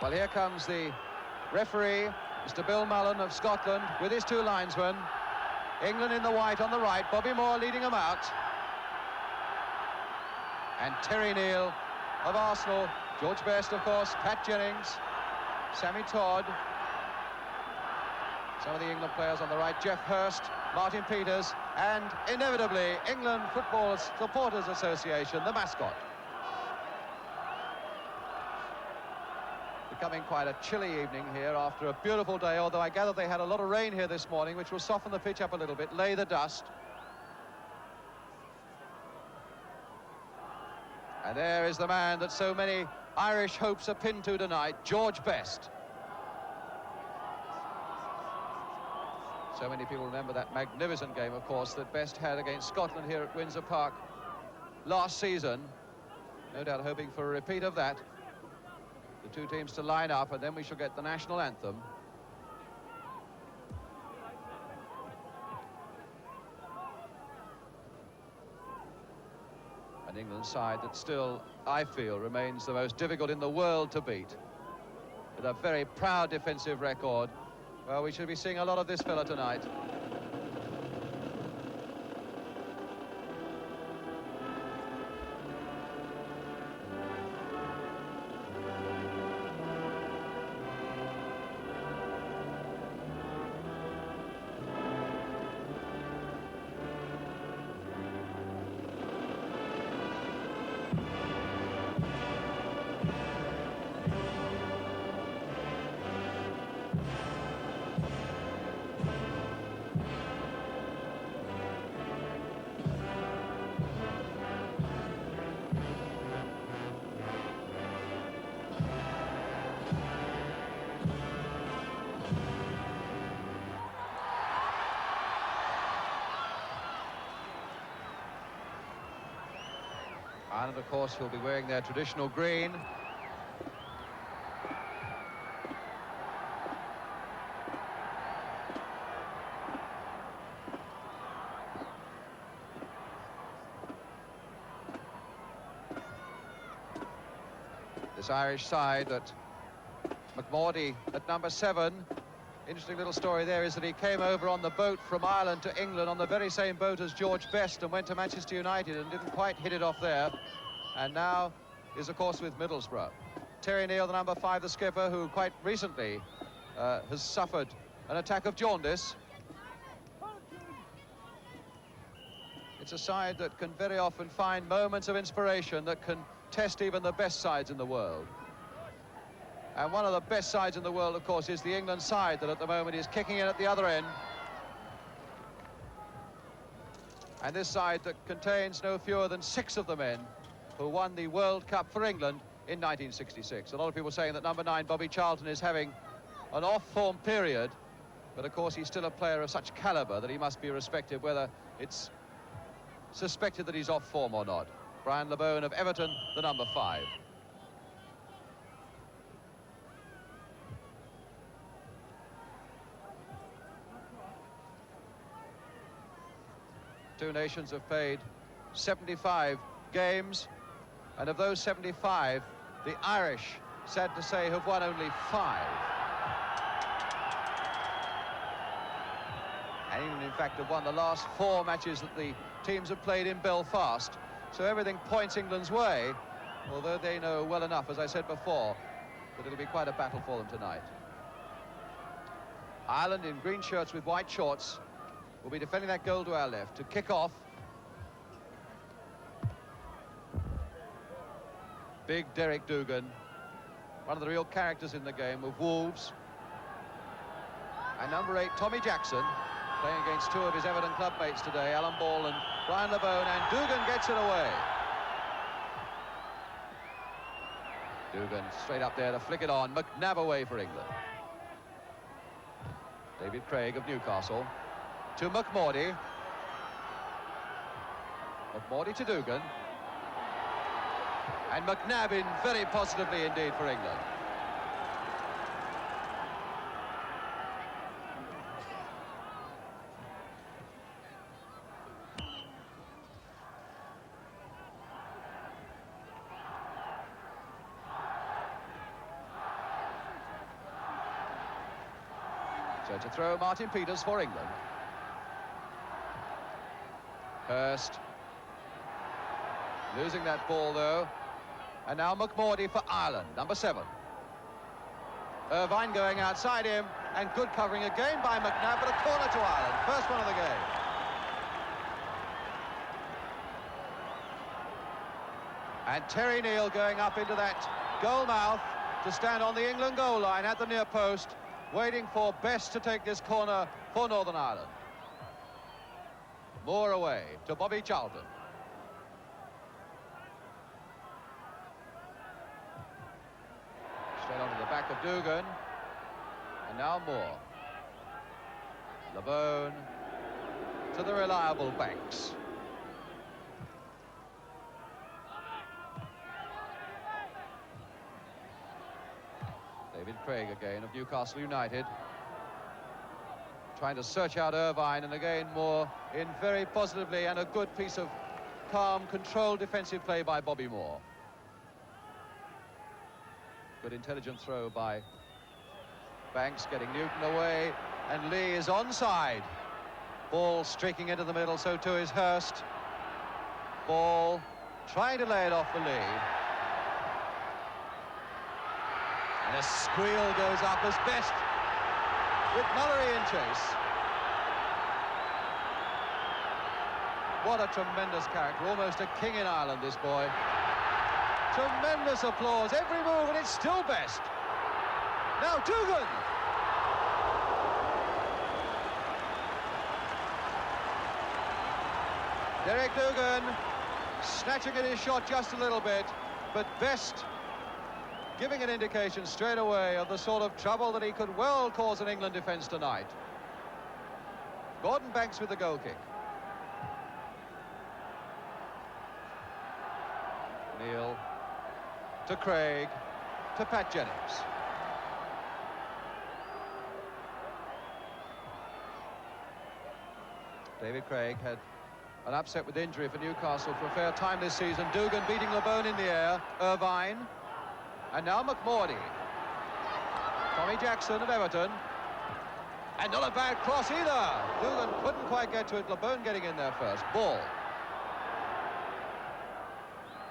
Well, here comes the referee, Mr. Bill Mullan of Scotland, with his two linesmen. England in the white on the right, Bobby Moore leading them out. And Terry Neill of Arsenal, George Best, of course, Pat Jennings, Sammy Todd. Some of the England players on the right, Jeff Hurst, Martin Peters, and inevitably, England Football Supporters Association, the mascot. Becoming quite a chilly evening here after a beautiful day, although I gather they had a lot of rain here this morning, which will soften the pitch up a little bit, lay the dust. And there is the man that so many Irish hopes are pinned to tonight, George Best. So many people remember that magnificent game, of course, that Best had against Scotland here at Windsor Park last season. No doubt hoping for a repeat of that. The two teams to line up, and then we shall get the national anthem. An England side that still, I feel, remains the most difficult in the world to beat. With a very proud defensive record. Well, we should be seeing a lot of this fella tonight. And of course, he'll be wearing their traditional green. This Irish side that McMordie at number 7. Interesting little story there is that he came over on the boat from Ireland to England on the very same boat as George Best and went to Manchester United and didn't quite hit it off there. And now is, of course, with Middlesbrough. Terry Neill, the number 5, the skipper, who quite recently has suffered an attack of jaundice. It's a side that can very often find moments of inspiration that can test even the best sides in the world. And one of the best sides in the world, of course, is the England side that at the moment is kicking in at the other end. And this side that contains no fewer than 6 of the men who won the World Cup for England in 1966. A lot of people saying that number 9, Bobby Charlton, is having an off-form period, but of course he's still a player of such calibre that he must be respected, whether it's suspected that he's off form or not. Brian Labone of Everton, the number 5. Two nations have played 75 games, and of those 75, the Irish, sad to say, have won only 5. And England, in fact, have won the last 4 matches that the teams have played in Belfast. So everything points England's way, although they know well enough, as I said before, that it'll be quite a battle for them tonight. Ireland in green shirts with white shorts will be defending that goal to our left. To kick off, big Derek Dougan, one of the real characters in the game, of Wolves. And number 8, Tommy Jackson, playing against 2 of his Everton club mates today, Alan Ball and Brian Labone, and Dougan gets it away. Dougan straight up there to flick it on. McNab away for England. David Craig of Newcastle to McMordie. McMordie to Dougan. And McNab in very positively indeed for England. So to throw Martin Peters for England. Hurst. Losing that ball, though. And now McMordie for Ireland, number 7. Irvine going outside him, and good covering again by McNab, but a corner to Ireland. First one of the game. And Terry Neill going up into that goal mouth to stand on the England goal line at the near post, waiting for Best to take this corner for Northern Ireland. Moore away to Bobby Charlton. Straight onto the back of Dougan. And now Moore. Labone to the reliable Banks. David Craig again of Newcastle United. Trying to search out Irvine, and again Moore in very positively, and a good piece of calm, controlled defensive play by Bobby Moore. Good intelligent throw by Banks, getting Newton away, and Lee is onside. Ball streaking into the middle, so too is Hurst. Ball trying to lay it off for Lee. And a squeal goes up as Best with Mullery in chase. What a tremendous character, almost a king in Ireland, this boy. Tremendous applause, every move, and it's still Best. Now Dougan. Derek Dougan snatching at his shot just a little bit, but Best giving an indication straight away of the sort of trouble that he could well cause an England defence tonight. Gordon Banks with the goal kick. Neill to Craig to Pat Jennings. David Craig had an upset with injury for Newcastle for a fair time this season. Dougan beating Labone in the air. Irvine. And now McMordie. Tommy Jackson of Everton. And not a bad cross either. Dougan couldn't quite get to it. Labone getting in there first. Ball.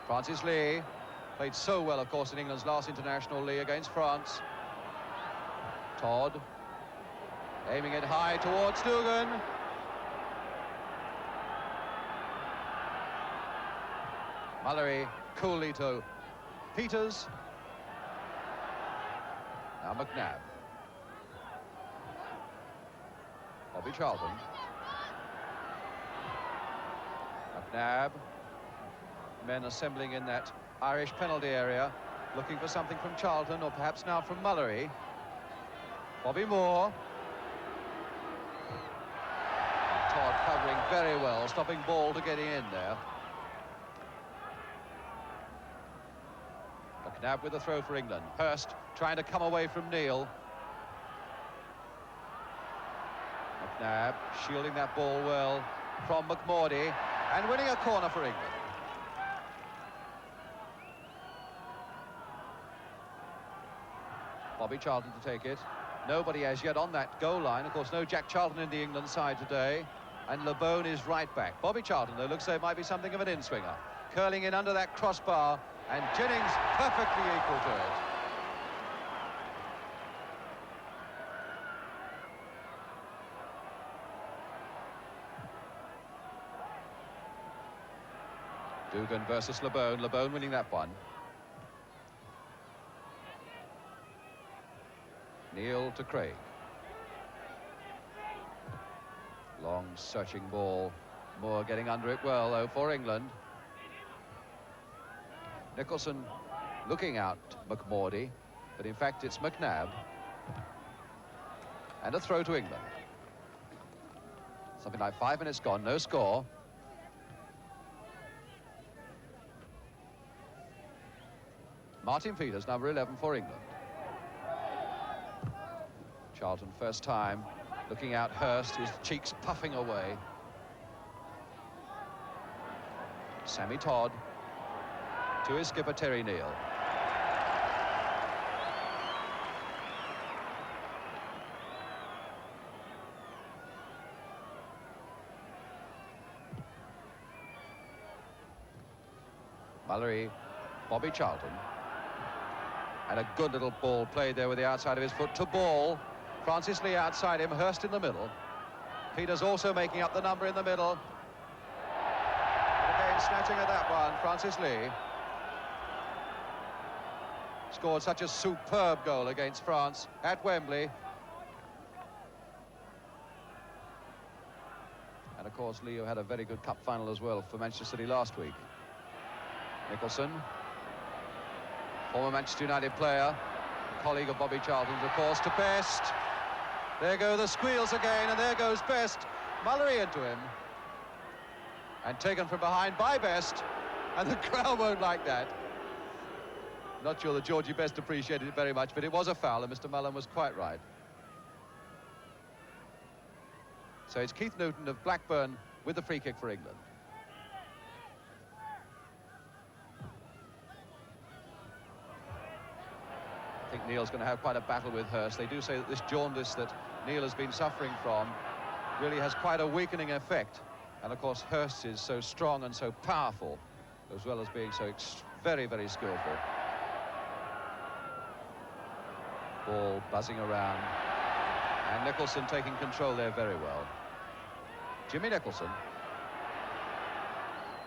Francis Lee. Played so well, of course, in England's last international, Lee, against France. Todd. Aiming it high towards Dougan. Mullery coolly to Peters. Now McNab. Bobby Charlton. McNab. Men assembling in that Irish penalty area, looking for something from Charlton, or perhaps now from Mullery. Bobby Moore. And Todd covering very well, stopping ball to getting in there. McNab with the throw for England. Hurst trying to come away from Neill. McNab shielding that ball well from McMordie and winning a corner for England. Bobby Charlton to take it. Nobody as yet on that goal line. Of course, no Jack Charlton in the England side today. And Labone is right back. Bobby Charlton, though, looks like it might be something of an in-swinger. Curling in under that crossbar. And Jennings perfectly equal to it. Dougan versus Labone. Labone winning that one. Neill to Craig. Long searching ball. Moore getting under it well, though, for England. Nicholson looking out McMordie, but in fact it's McNab. And a throw to England. Something like 5 minutes gone, no score. Martin Peters, number 11 for England. Charlton first time looking out Hurst, his cheeks puffing away. Sammy Todd to his skipper Terry Neill. Mullery, Bobby Charlton. And a good little ball played there with the outside of his foot to Ball. Francis Lee outside him, Hurst in the middle. Peters also making up the number in the middle. Again, snatching at that one, Francis Lee. Scored such a superb goal against France at Wembley. And of course, Leo had a very good cup final as well for Manchester City last week. Nicholson, former Manchester United player, colleague of Bobby Charlton's, of course, to Best. There go the squeals again, and there goes Best. Mullery into him. And taken from behind by Best, and the crowd won't like that. Not sure that Georgie Best appreciated it very much, but it was a foul, and Mr. Mullan was quite right. So it's Keith Newton of Blackburn with the free kick for England. I think Neill's going to have quite a battle with Hurst. They do say that this jaundice that Neill has been suffering from really has quite a weakening effect. And of course, Hurst is so strong and so powerful, as well as being so very, very skillful. Ball buzzing around. And Nicholson taking control there very well. Jimmy Nicholson.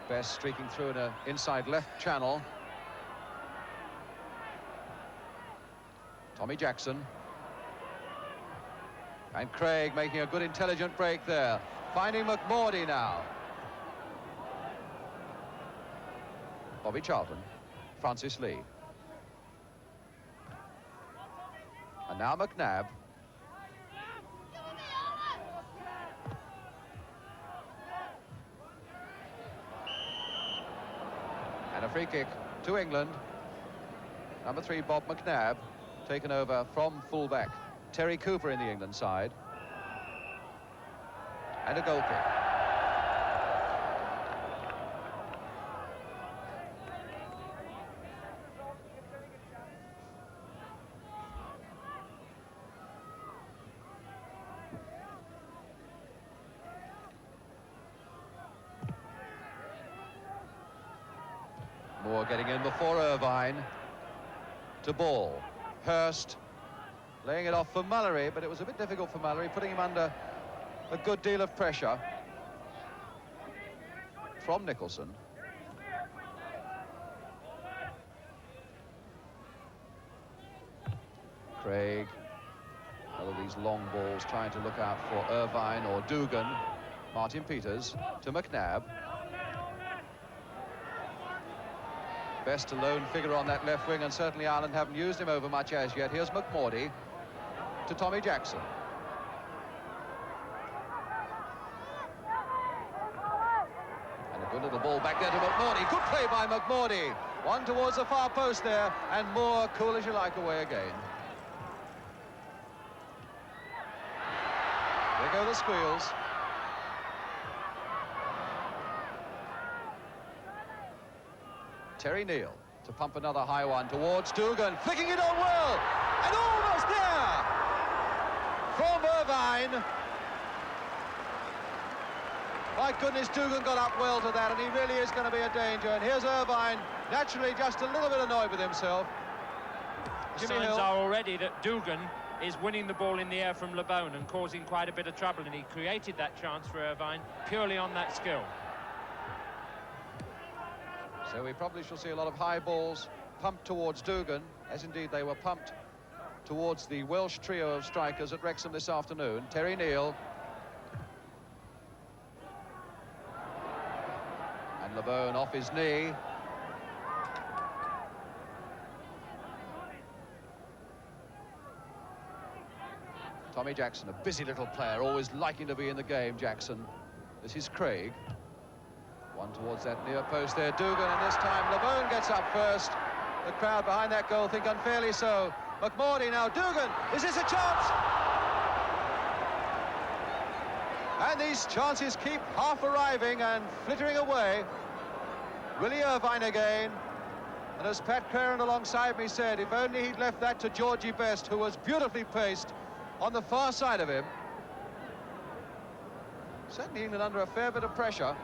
Best streaking through in an inside left channel. Tommy Jackson. And Craig making a good intelligent break there. Finding McMordie now. Bobby Charlton. Francis Lee. And now McNab. And a free kick to England. Number 3, Bob McNab, taken over from fullback Terry Cooper in the England side. And a goal kick. Moore getting in before Irvine. To Ball. Hurst laying it off for Mullery, but it was a bit difficult for Mullery, putting him under a good deal of pressure from Nicholson. Craig, all of these long balls trying to look out for Irvine or Dougan. Martin Peters to McNab. Best a lone figure on that left wing, and certainly Ireland haven't used him over much as yet. Here's McMordie to Tommy Jackson. And a good little ball back there to McMordie. Good play by McMordie. One towards the far post there, and Moore, cool as you like, away again. There go the squeals. Terry Neill to pump another high one towards Dougan, flicking it on well, and almost there from Irvine. My goodness, Dougan got up well to that, and he really is going to be a danger. And here's Irvine, naturally just a little bit annoyed with himself. Signs are already that Dougan is winning the ball in the air from Labone and causing quite a bit of trouble, and he created that chance for Irvine purely on that skill. So we probably shall see a lot of high balls pumped towards Dougan, as indeed they were pumped towards the Welsh trio of strikers at Wrexham this afternoon. Terry Neill. And Labone off his knee. Tommy Jackson, a busy little player, always liking to be in the game, Jackson. This is Craig. One towards that near post there, Dougan, and this time Labone gets up first. The crowd behind that goal think unfairly so. McMordie now, Dougan, is this a chance? And these chances keep half arriving and flittering away. Willie Irvine again. And as Pat Curran alongside me said, if only he'd left that to Georgie Best, who was beautifully placed on the far side of him. Certainly England under a fair bit of pressure.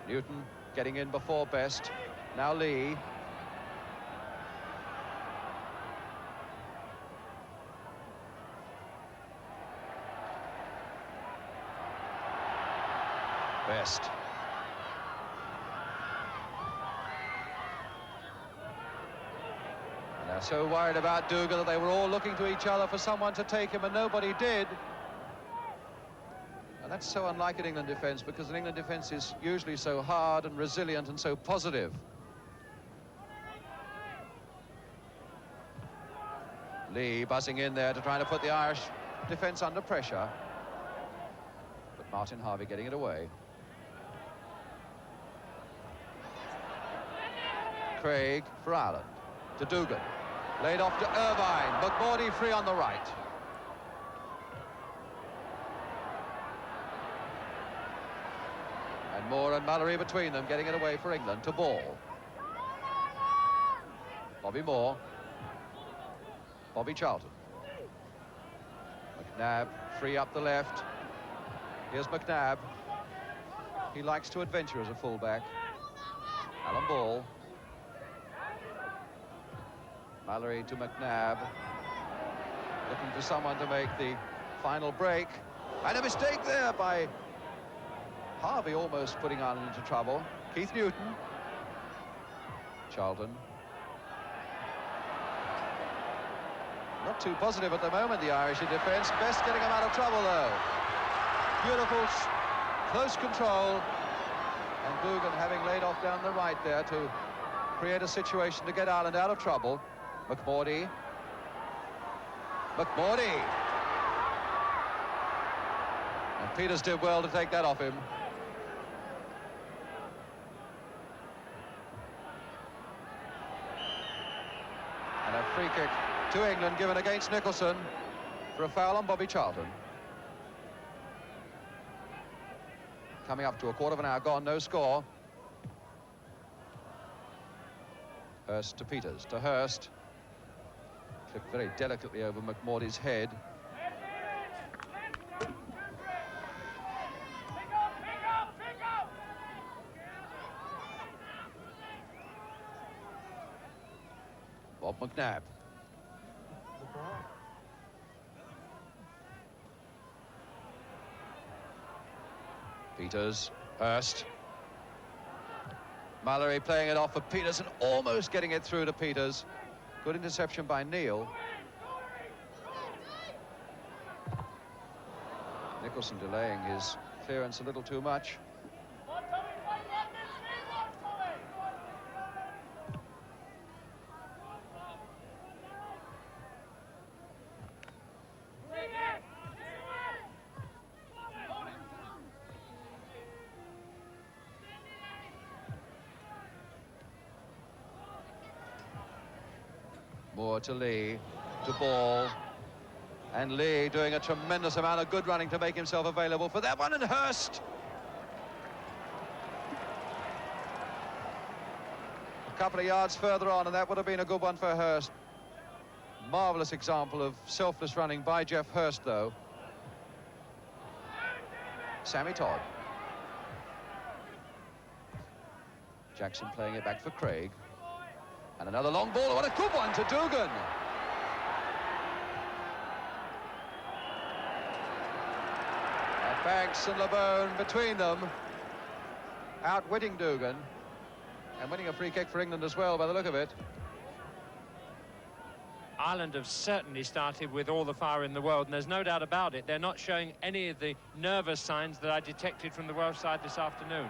Newton getting in before Best. Now Lee. Best. And they're so worried about Dougan that they were all looking to each other for someone to take him, and nobody did. And that's so unlike an England defence, because an England defence is usually so hard and resilient and so positive. Lee buzzing in there to try to put the Irish defence under pressure. But Martin Harvey getting it away. Craig for Ireland. To Dougan. Laid off to Irvine. McMordie free on the right. And Moore and Mullery between them, getting it away for England. To Ball. Bobby Moore. Bobby Charlton. McNab free up the left. Here's McNab. He likes to adventure as a fullback. Alan Ball. Mullery to McNab. Looking for someone to make the final break. And a mistake there by Harvey, almost putting Ireland into trouble. Keith Newton. Charlton. Not too positive at the moment, the Irish in defence. Best getting them out of trouble, though. Beautiful, close control. And Dougan having laid off down the right there to create a situation to get Ireland out of trouble. McMordie. McMordie. And Peters did well to take that off him. And a free kick to England given against Nicholson for a foul on Bobby Charlton. Coming up to a quarter of an hour gone, no score. Hurst to Peters, to Hurst. Flicked very delicately over McMordie's head. Bob McNab. Peters, Hurst. Mullery playing it off for Peters and almost getting it through to Peters. Good interception by Neill. Nicholson delaying his clearance a little too much. Moore to Lee, to Ball, and Lee doing a tremendous amount of good running to make himself available for that one, and Hurst. A couple of yards further on, and that would have been a good one for Hurst. Marvellous example of selfless running by Geoff Hurst, though. Sammy Todd. Jackson playing it back for Craig. And another long ball, what a good one to Dougan. And Banks and Labone between them, outwitting Dougan, and winning a free kick for England as well, by the look of it. Ireland have certainly started with all the fire in the world, and there's no doubt about it. They're not showing any of the nervous signs that I detected from the Welsh side this afternoon.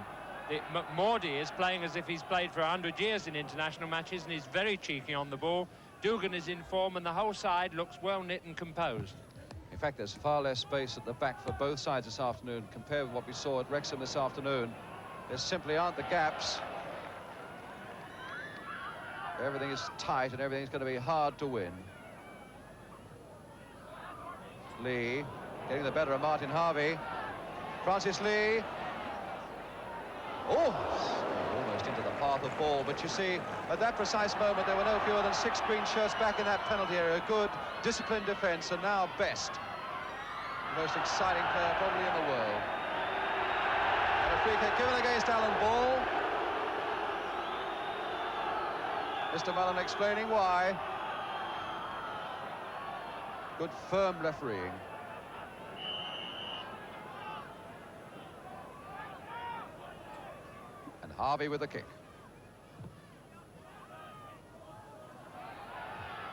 McMordie is playing as if he's played for 100 years in international matches, and he's very cheeky on the ball. Dougan is in form, and the whole side looks well knit and composed. In fact, there's far less space at the back for both sides this afternoon compared with what we saw at Wrexham this afternoon. There simply aren't the gaps. Everything is tight, and everything's going to be hard to win. Lee getting the better of Martin Harvey. Francis Lee. Oh, almost into the path of ball, but you see, at that precise moment, there were no fewer than 6 green shirts back in that penalty area. Good, disciplined defence, and now Best, the most exciting player probably in the world. And a free kick given against Alan Ball. Mr. Mullan explaining why. Good firm refereeing. And Harvey with the kick.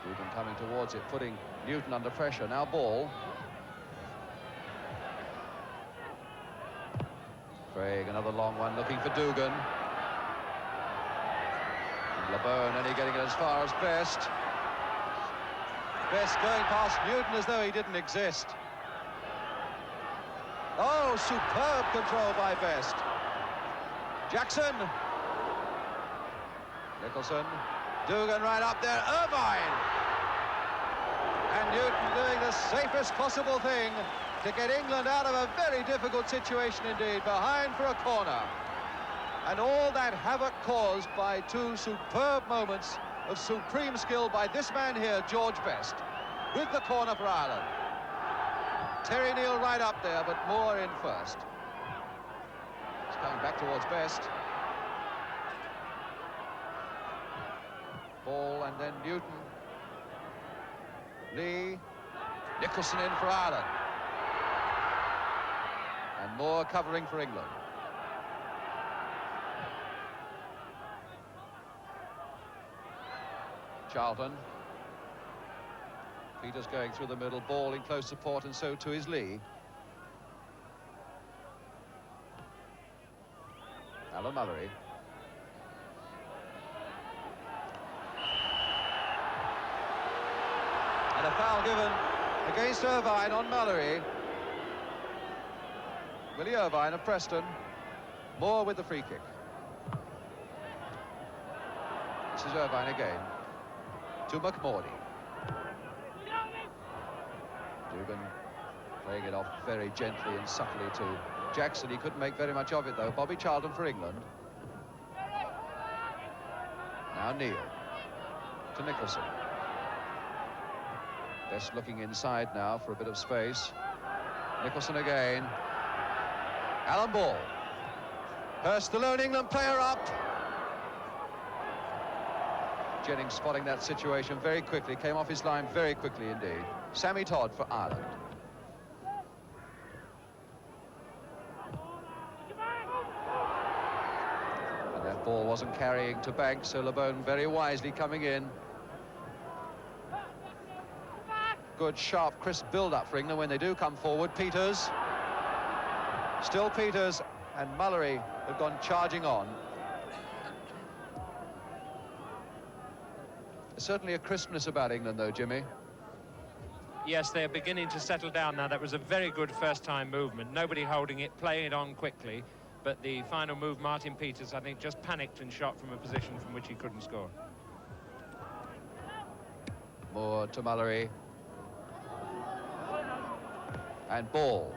Dougan coming towards it, putting Newton under pressure. Now Ball. Craig, another long one, looking for Dougan. And Labone only getting it as far as Best. Best going past Newton as though he didn't exist. Oh, superb control by Best. Jackson. Nicholson. Dougan right up there. Irvine. And Newton doing the safest possible thing to get England out of a very difficult situation indeed, behind for a corner. And all that havoc caused by two superb moments of supreme skill by this man here, George Best, with the corner for Ireland. Terry Neill right up there, but Moore in first. It's coming back towards Best. Ball and then Newton. Lee. Nicholson in for Ireland. And Moore covering for England. Charlton. Peters going through the middle, Ball in close support, and so too is Lee. Alan Mullery. And a foul given against Irvine on Mullery. Willie Irvine of Preston. Moore with the free kick. This is Irvine again. To McMordie. Dougan playing it off very gently and subtly to Jackson. He couldn't make very much of it, though. Bobby Charlton for England. Now Neill. To Nicholson. Best looking inside now for a bit of space. Nicholson again. Alan Ball. Hurst, the lone England player, up. Jennings spotting that situation very quickly, came off his line very quickly indeed. Sammy Todd for Ireland. And that ball wasn't carrying to Banks, so Labone very wisely coming in. Good, sharp, crisp build-up for England when they do come forward. Peters. Still Peters, and Mullery have gone charging on. There's certainly a crispness about England, though, Jimmy. Yes, they're beginning to settle down now. That was a very good first-time movement. Nobody holding it, playing it on quickly. But the final move, Martin Peters, I think, just panicked and shot from a position from which he couldn't score. Moore to Mullery. And Ball.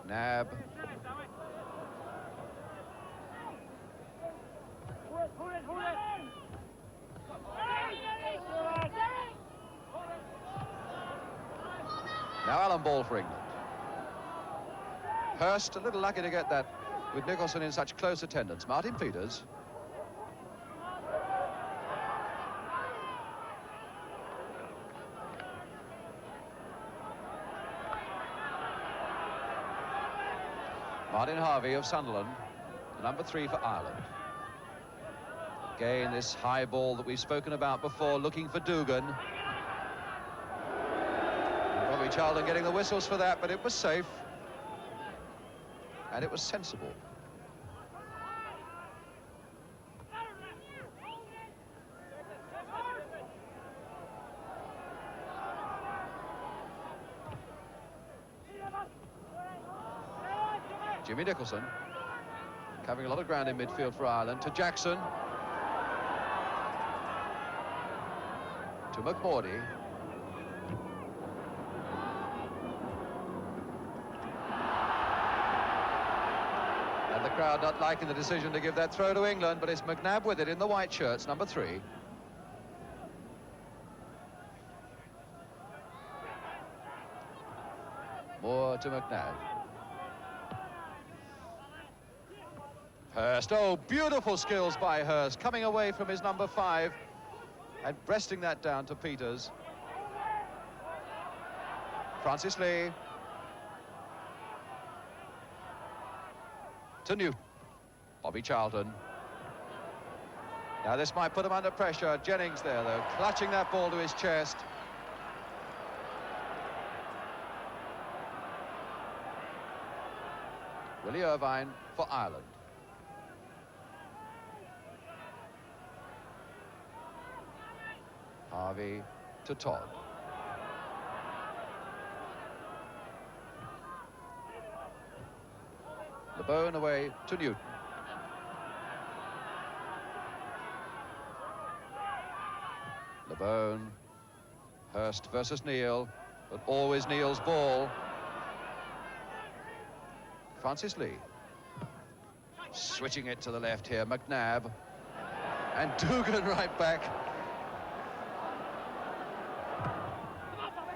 McNab. Now Alan Ball for England. Hurst, a little lucky to get that with Nicholson in such close attendance. Martin Peters. Martin Harvey of Sunderland, number 3 for Ireland. Again, this high ball that we've spoken about before, looking for Dougan. Bobby Charlton getting the whistles for that, but it was safe. And it was sensible. Jimmy Nicholson covering a lot of ground in midfield for Ireland. To Jackson. To McMordie. And the crowd not liking the decision to give that throw to England, but it's McNab with it in the white shirts, number 3. Moore to McNab. Hurst, oh, beautiful skills by Hurst, coming away from his number 5 and breasting that down to Peters. Francis Lee. To Newton. Bobby Charlton. Now this might put him under pressure. Jennings there, though, clutching that ball to his chest. Willie Irvine for Ireland. Harvey to Todd. Labone away to Newton. Labone. Hurst versus Neill, but always Neill's ball. Francis Lee. Switching it to the left here, McNab. And Dougan right back.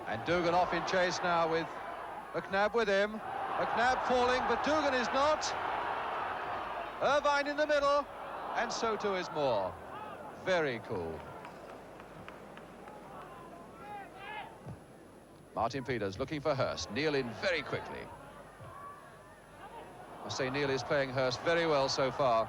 And Dougan off in chase now with McNab with him. McNab falling, but Dougan is not. Irvine in the middle, and so too is Moore. Very cool. Martin Peters looking for Hurst. Neill in very quickly. I say Neill is playing Hurst very well so far.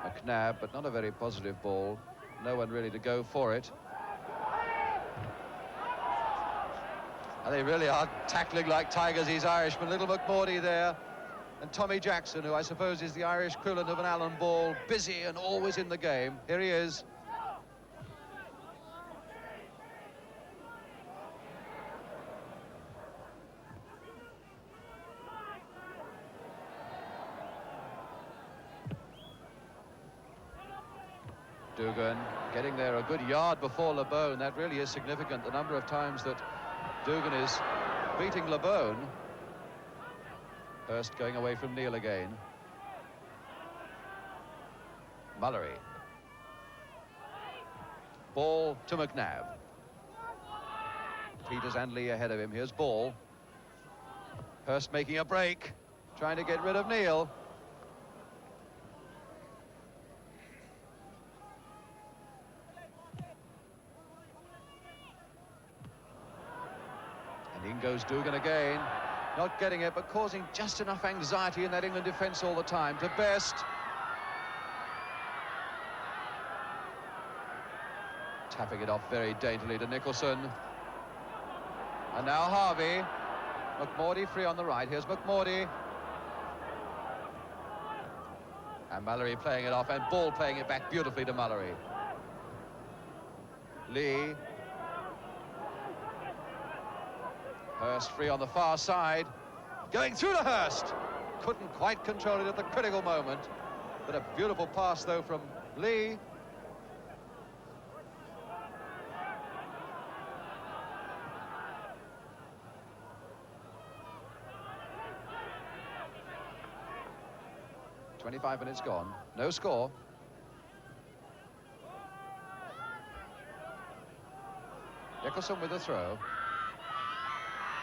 McNab, but not a very positive ball. No one really to go for it. And they really are tackling like tigers, these Irishmen. Little McMordie there. And Tommy Jackson, who I suppose is the Irish equivalent of an Allen Ball, busy and always in the game. Here he is. Dougan getting there a good yard before Labone. That really is significant, the number of times that Dougan is beating Labone. Hurst going away from Neill again. Mullery. Ball to McNab. Peters and Lee ahead of him. Here's ball. Hurst making a break, trying to get rid of Neill. In goes Dougan again, not getting it, but causing just enough anxiety in that England defence all the time. To Best. Tapping it off very daintily to Nicholson. And now Harvey. McMordie free on the right. Here's McMordie. And Mullery playing it off, and Ball playing it back beautifully to Mullery. Lee. Hurst free on the far side, going through to Hurst. Couldn't quite control it at the critical moment, but a beautiful pass though from Lee. "25 minutes gone, no score." Nicholson with a throw.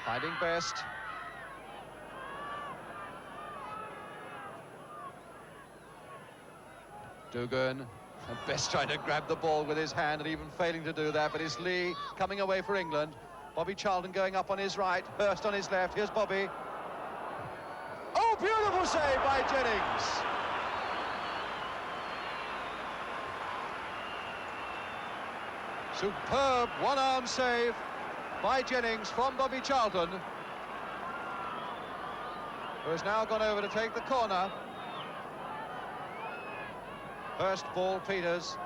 Finding Best. Dougan. And Best trying to grab the ball with his hand and even failing to do that, but it's Lee coming away for England. Bobby Charlton going up on his right, Hurst on his left. Here's Bobby. Oh, beautiful save by Jennings. Superb one-arm save by Jennings from Bobby Charlton, who has now gone over to take the corner. Hurst ball, Peters,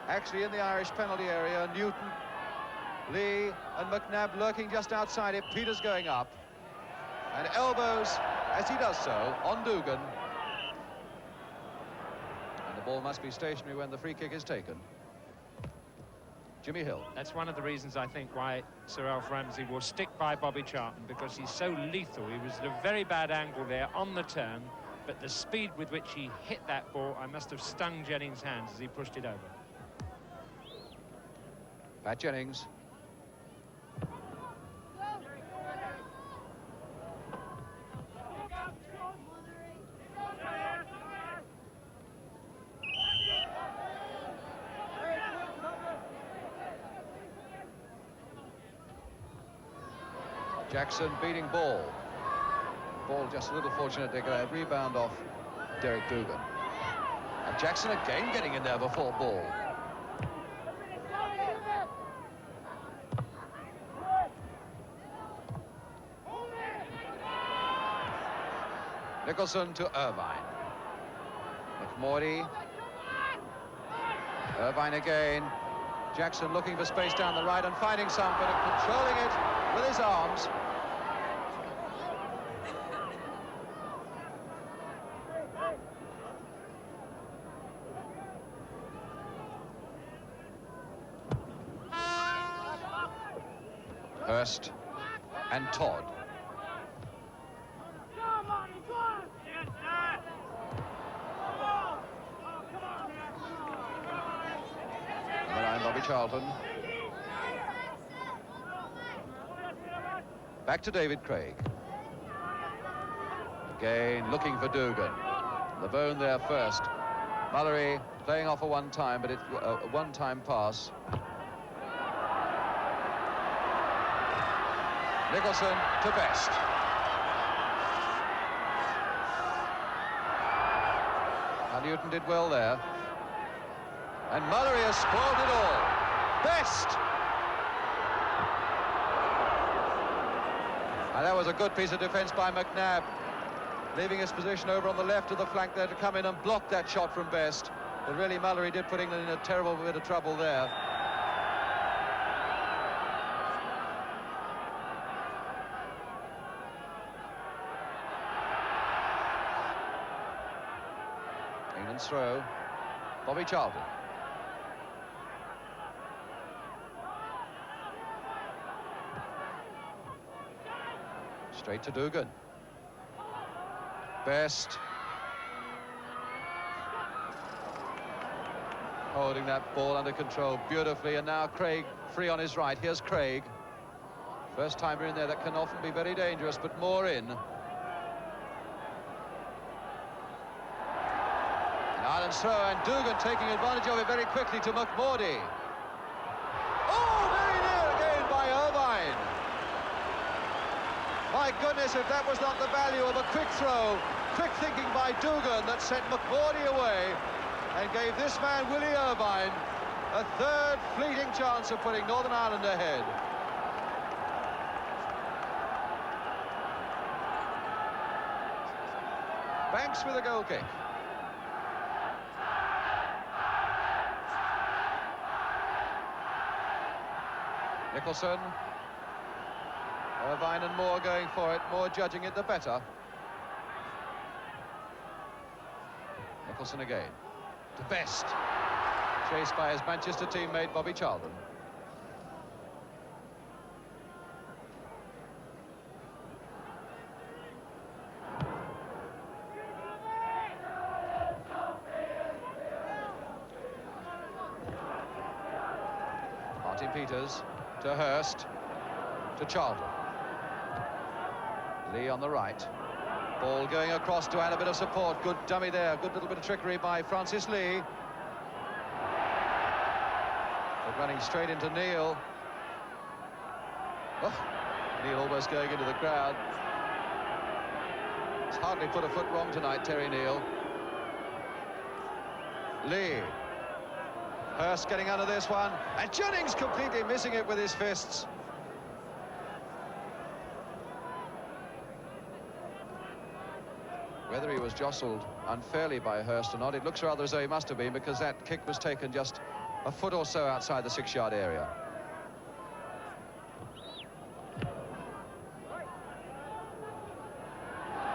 actually in the Irish penalty area. Newton, Lee and McNab lurking just outside it. Peters going up, and elbows as he does so on Dougan. And the ball must be stationary when the free kick is taken. Jimmy Hill. That's one of the reasons, I think, why Sir Alf Ramsey will stick by Bobby Charlton, because he's so lethal. He was at a very bad angle there on the turn, but the speed with which he hit that ball, I must have stung Jennings' hands as he pushed it over. Pat Jennings. Jackson beating ball. Ball just a little fortunate to get a rebound off Derek Dougan. And Jackson again getting in there before ball. Nicholson to Irvine. McMordie. Irvine again. Jackson looking for space down the right and finding some, but controlling it with his arms. Hurst and Todd. Bobby Charlton. Back to David Craig. Again looking for Dougan. Labone there first. Mullery playing off a one-time, but it's a one-time pass. Nicholson to Best. And Newton did well there. And Mullery has spoiled it all. Best! And that was a good piece of defence by McNab, leaving his position over on the left of the flank there to come in and block that shot from Best. But really, Mullery did put England in a terrible bit of trouble there. England's throw. Bobby Charlton. Straight to Dougan. Best. Holding that ball under control beautifully, and now Craig free on his right. Here's Craig. First timer in there, that can often be very dangerous, but more in. And Ireland's throw, and Dougan taking advantage of it very quickly to McMordie. Oh, very near again by Irvine. My goodness, if that was not the value of a quick throw, quick thinking by Dougan that sent McMordie away and gave this man, Willie Irvine, a third fleeting chance of putting Northern Ireland ahead. Banks with a goal kick. Nicholson. Irvine and Moore going for it. Moore judging it the better. Nicholson again. To Best. Chased by his Manchester teammate Bobby Charlton. Martin Peters to Hurst. To Charlton. Lee on the right. Ball going across to add a bit of support. Good dummy there. Good little bit of trickery by Francis Lee. But running straight into Neill. Oh, Neill almost going into the crowd. He's hardly put a foot wrong tonight, Terry Neill. Lee. Hurst getting under this one. And Jennings completely missing it with his fists. Whether he was jostled unfairly by Hurst or not, it looks rather as though he must have been, because that kick was taken just a foot or so outside the 6-yard area.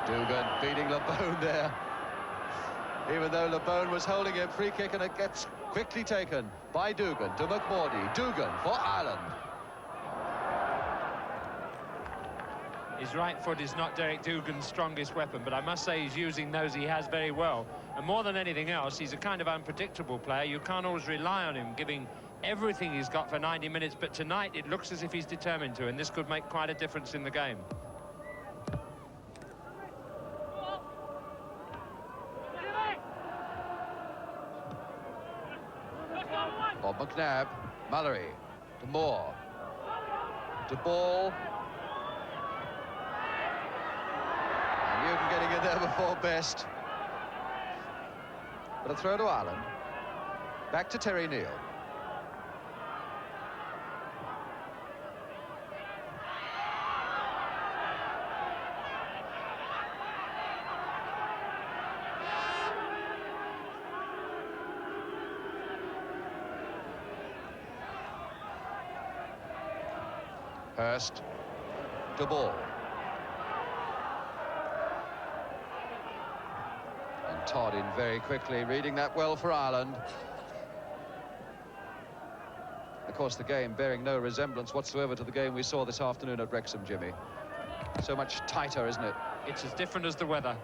Dougan beating Labone there. even though Labone was holding him. Free kick, and it gets quickly taken by Dougan to McMordie. Dougan for Ireland. His right foot is not Derek Dougan's strongest weapon, but I must say he's using those he has very well. And more than anything else, he's a kind of unpredictable player. You can't always rely on him giving everything he's got for 90 minutes, but tonight it looks as if he's determined to, and this could make quite a difference in the game. Bob McNab, Mullery, to Moore, to Ball. And Newton getting in there before Best. But a throw to Ireland. Back to Terry Neill. Hurst to Ball. And Todd in very quickly, reading that well for Ireland. Of course, the game bearing no resemblance whatsoever to the game we saw this afternoon at Wrexham, Jimmy. So much tighter, isn't it? It's as different as the weather.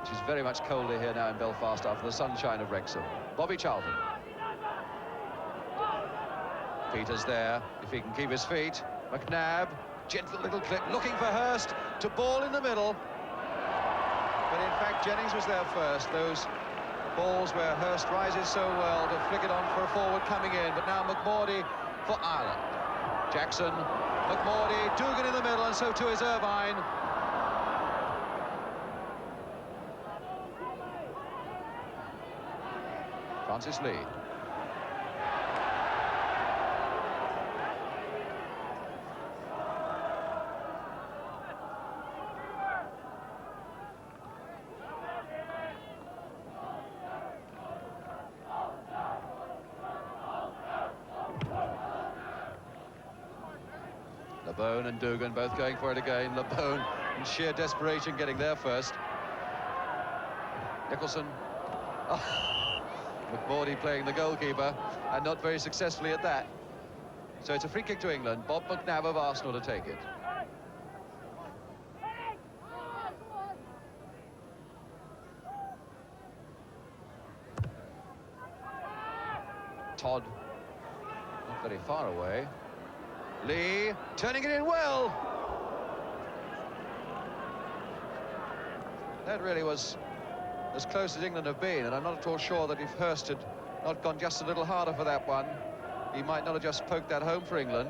Which is very much colder here now in Belfast after the sunshine of Wrexham. Bobby Charlton. Peters there, if he can keep his feet. McNab, gentle little clip, looking for Hurst, to Ball in the middle. But in fact, Jennings was there first. Those balls where Hurst rises so well to flick it on for a forward coming in. But now McMordie for Ireland. Jackson, McMordie, Dougan in the middle, and so too is Irvine. Francis Lee. Labone and Dougan both going for it again. Labone in sheer desperation getting there first. Nicholson. Oh, McMordie playing the goalkeeper, and not very successfully at that. So it's a free kick to England. Bob McNab of Arsenal to take it. Todd, not very far away. Lee, turning it in well. That really was as close as England have been, and I'm not at all sure that if Hurst had not gone just a little harder for that one, he might not have just poked that home for England.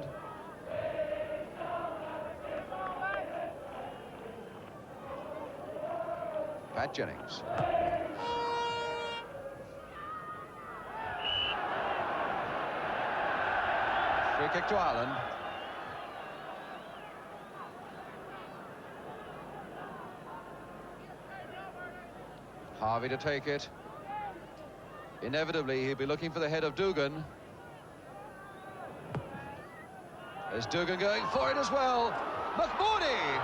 Pat Jennings. Free kick to Ireland. Harvey to take it. Inevitably, he'll be looking for the head of Dougan. There's Dougan going for it as well. McMordie!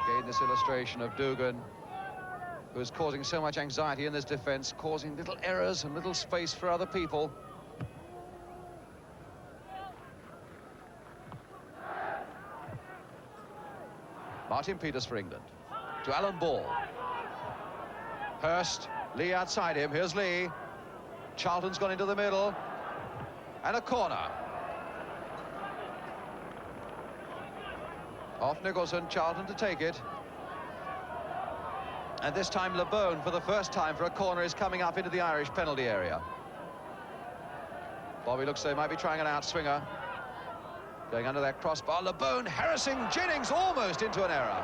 Again, this illustration of Dougan, who is causing so much anxiety in this defence, causing little errors and little space for other people. Martin Peters for England. To Alan Ball. Hurst, Lee outside him. Here's Lee. Charlton's gone into the middle. And a corner. Off Nicholson, Charlton to take it. And this time Labone, for the first time for a corner, is coming up into the Irish penalty area. Bobby looks like he might be trying an outswinger. Going under that crossbar. Labone harassing Jennings almost into an error.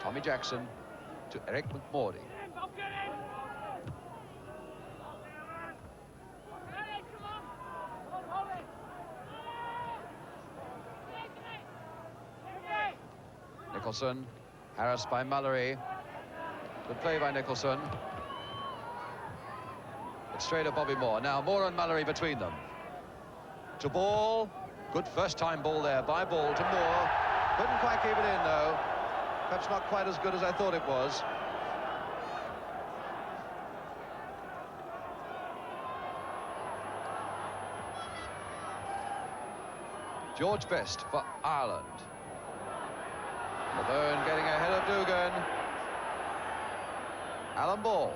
Tommy Jackson to Eric McMordie. Nicholson, harassed by Mullery. Good play by Nicholson. It's straight at Bobby Moore. Now Moore and Mullery between them. To Ball. Good first-time ball there by Ball to Moore. Couldn't quite keep it in, though. Perhaps not quite as good as I thought it was. George Best for Ireland. Labone getting ahead of Dougan. Alan Ball.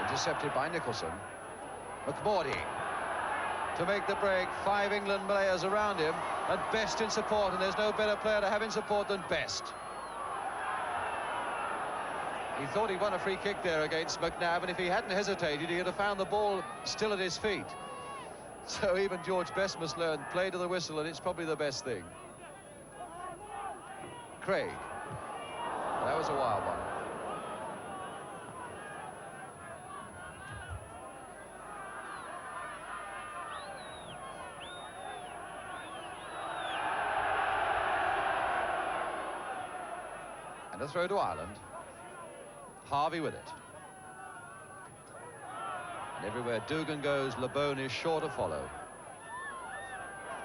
Intercepted by Nicholson. McMordie to make the break. 5 England players around him, and Best in support, and there's no better player to have in support than Best. He thought he won a free kick there against McNab, and if he hadn't hesitated, he'd have found the ball still at his feet. So even George Best must learn, play to the whistle, and it's probably the best thing. Craig. That was a wild one. And a throw to Ireland. Harvey with it. And everywhere Dougan goes, Labone is sure to follow.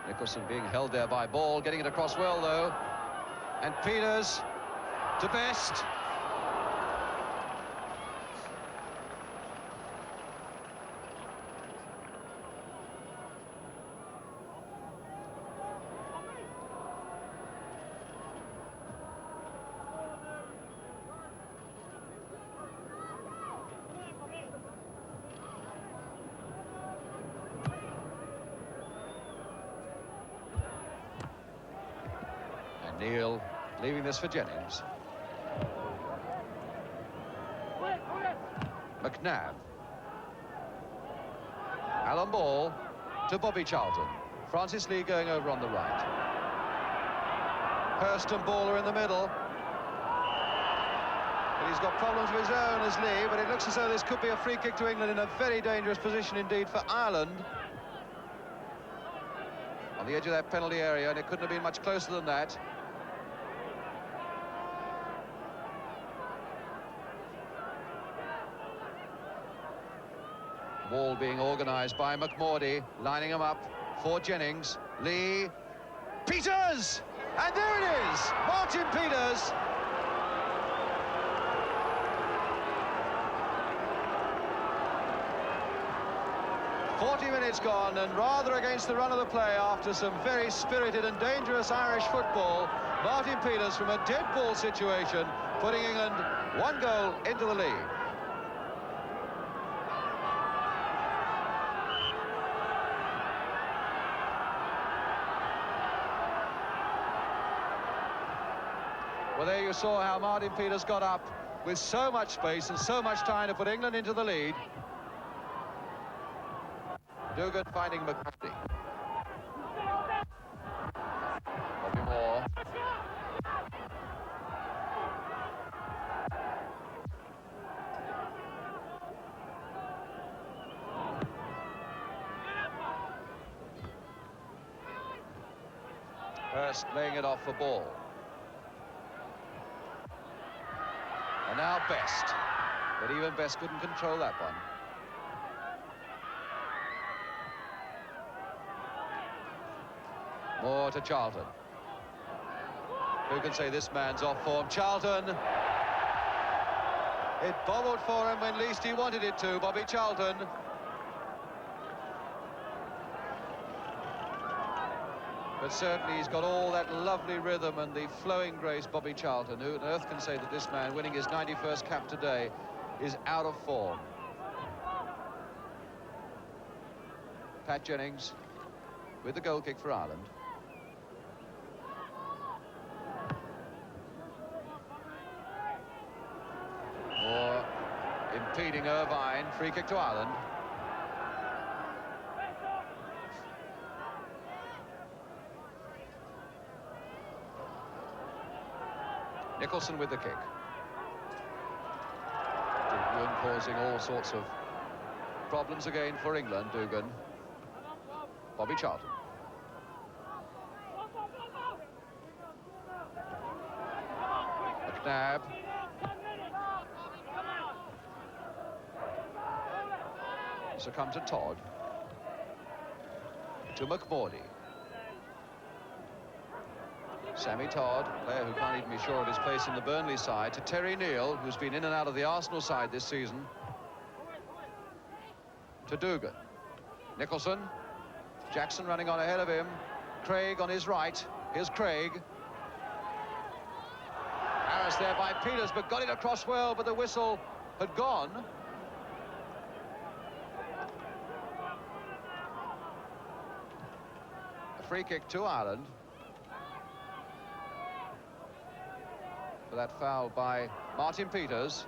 Nicholson being held there by Ball, getting it across well, though. And Peters to Best. Neill leaving this for Jennings. McNab. Alan Ball to Bobby Charlton. Francis Lee going over on the right. Hurst and Ball are in the middle. But he's got problems of his own as Lee, but it looks as though this could be a free kick to England in a very dangerous position indeed for Ireland. On the edge of that penalty area, and it couldn't have been much closer than that. Ball being organised by McMordie, lining him up for Jennings. Lee. Peters! And there it is! Martin Peters! Minutes gone, and rather against the run of the play after some very spirited and dangerous Irish football. Martin Peters from a dead ball situation, putting England 1 goal into the lead. Well, there you saw how Martin Peters got up with so much space and so much time to put England into the lead. Dougan finding McMordie. Bobby Moore. Hurst laying it off for Ball. And now Best. But even Best couldn't control that one. Moore to Charlton. Who can say this man's off form? Charlton. It bobbled for him when least he wanted it to, Bobby Charlton. But certainly he's got all that lovely rhythm and the flowing grace, Bobby Charlton. Who on earth can say that this man, winning his 91st cap today, is out of form? Pat Jennings with the goal kick for Ireland. Moore impeding Irvine. Free kick to Ireland. Nicholson with the kick. Dougan causing all sorts of problems again for England. Dougan. Bobby Charlton. McNab. So come to Todd. To McMordie. Sammy Todd, player who can't even be sure of his place in the Burnley side, to Terry Neill, who's been in and out of the Arsenal side this season. To Dougan. Nicholson. Jackson running on ahead of him. Craig on his right. Here's Craig. Harris there by Peters, but got it across well, but the whistle had gone. A free kick to Ireland. For that foul by Martin Peters.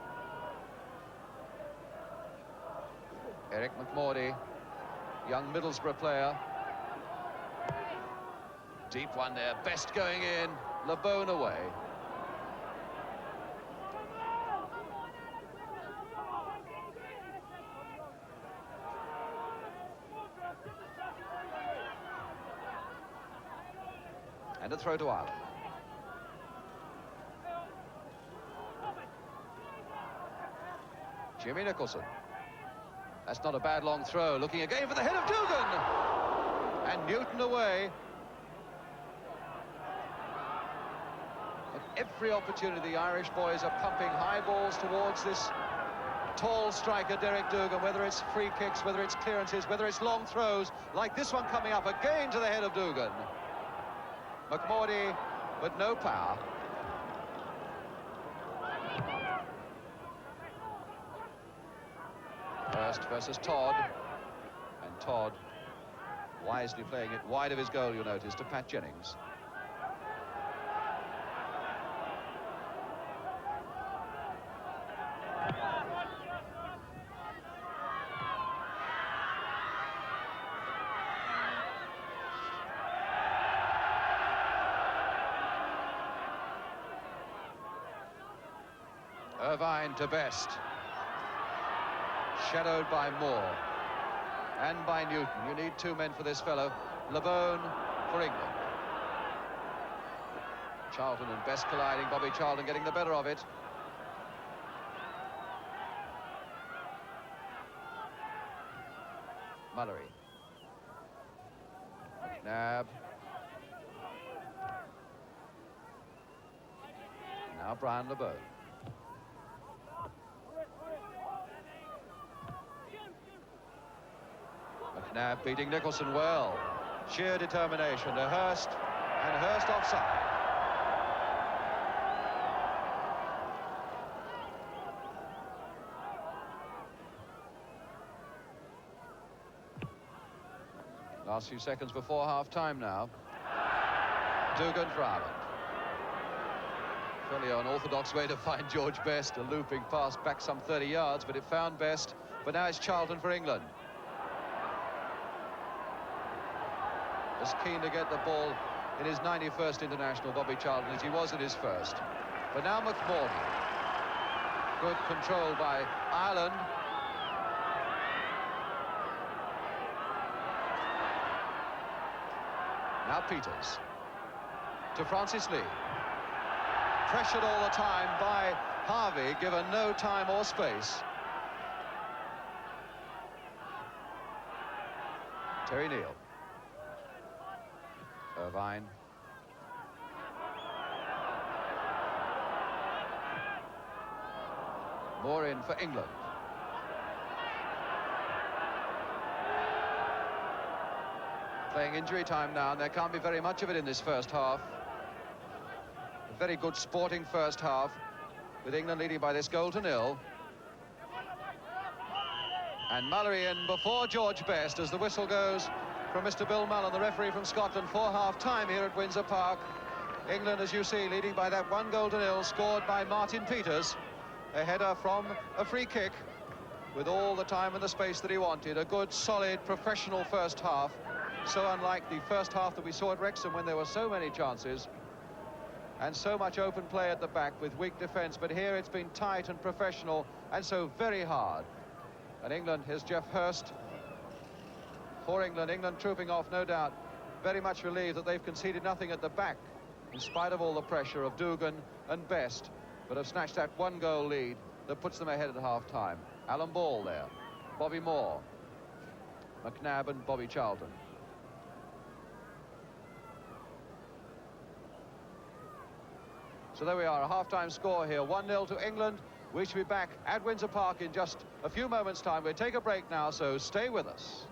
Eric McMordie, young Middlesbrough player. Deep one there, Best going in, Labone away. And a throw to Ireland. Jimmy Nicholson. That's not a bad long throw. Looking again for the head of Dougan. And Newton away. At every opportunity, the Irish boys are pumping high balls towards this tall striker, Derek Dougan, whether it's free kicks, whether it's clearances, whether it's long throws, like this one coming up again to the head of Dougan. McMordie, but no power. Hurst versus Todd, and Todd wisely playing it wide of his goal, you'll notice, to Pat Jennings. Irvine to Best. Shadowed by Moore and by Newton. You need two men for this fellow. Labone for England. Charlton and Best colliding. Bobby Charlton getting the better of it. Mullery. McNab. Now Brian Labone. McNab beating Nicholson well. Sheer determination to Hurst, and Hurst offside. Last few seconds before half-time now. Dougan for Ireland. Fairly unorthodox way to find George Best. A looping pass back some 30 yards, but it found Best. But now it's Charlton for England. As keen to get the ball in his 91st international, Bobby Charlton, as he was in his first. But now McMordie. Good control by Ireland. Now Peters. To Francis Lee. Pressured all the time by Harvey, given no time or space. Terry Neill. Irvine. Moore in for England. Playing injury time now, and there can't be very much of it in this first half. A very good sporting first half, with England leading by this 1-0. And Mullery in before George Best as the whistle goes from Mr. Bill Mullan, the referee from Scotland, for half-time here at Windsor Park. England, as you see, leading by that 1-0, scored by Martin Peters. A header from a free kick with all the time and the space that he wanted. A good, solid, professional first half. So unlike the first half that we saw at Wrexham, when there were so many chances and so much open play at the back with weak defence. But here it's been tight and professional, and so very hard. And England, here's Jeff Hurst. For England, England trooping off, no doubt, very much relieved that they've conceded nothing at the back, in spite of all the pressure of Dougan and Best. But but have snatched that 1-goal lead that puts them ahead at half-time. Alan Ball there, Bobby Moore, McNab and Bobby Charlton. So there we are, a half-time score here, 1-0 to England. We should be back at Windsor Park in just a few moments' time. We'll take a break now, so stay with us.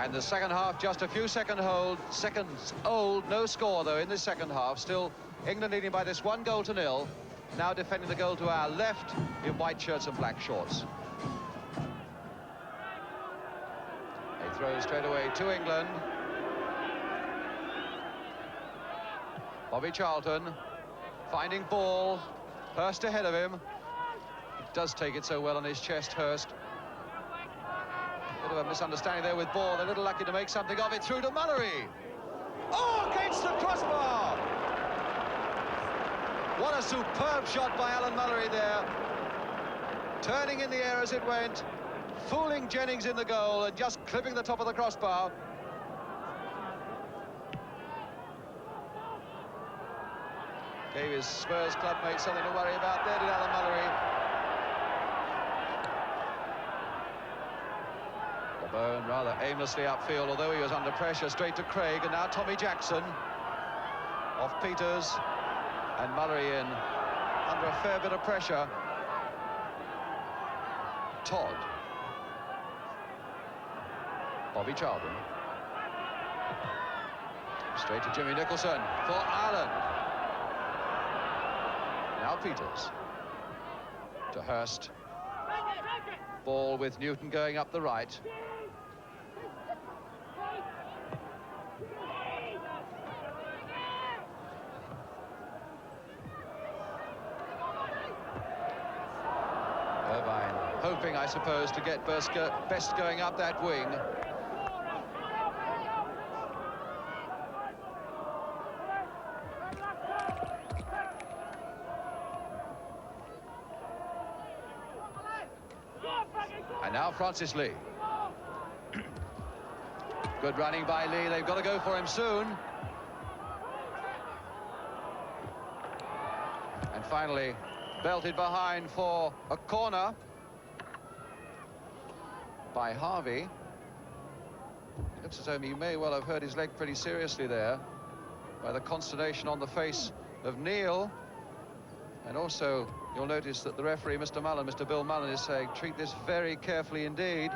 And the second half, just a few seconds old, no score though in this second half. Still England leading by this 1-0. Now defending the goal to our left in white shirts and black shorts. They throw straight away to England. Bobby Charlton finding ball. Hurst ahead of him. He does take it so well on his chest, Hurst. Bit of a misunderstanding there with ball. They're a little lucky to make something of it. Through to Mullery. Oh, against the crossbar! What a superb shot by Alan Mullery there. Turning in the air as it went, fooling Jennings in the goal and just clipping the top of the crossbar. Gave his Spurs clubmate something to worry about there, did Alan Mullery. Labone rather aimlessly upfield, although he was under pressure, straight to Craig, and now Tommy Jackson off Peters, and Mullery in under a fair bit of pressure. Todd, Bobby Charlton, straight to Jimmy Nicholson for Ireland. Now Peters to Hurst. Ball with Newton going up the right. Irvine hoping, I suppose, to get Best going up that wing. And now Francis Lee. Good running by Lee. They've got to go for him soon. And finally, belted behind for a corner by Harvey. It looks as though he may well have hurt his leg pretty seriously there by the consternation on the face of Neill. And also, you'll notice that the referee, Mr. Mullan, Mr. Bill Mullan, is saying, treat this very carefully indeed.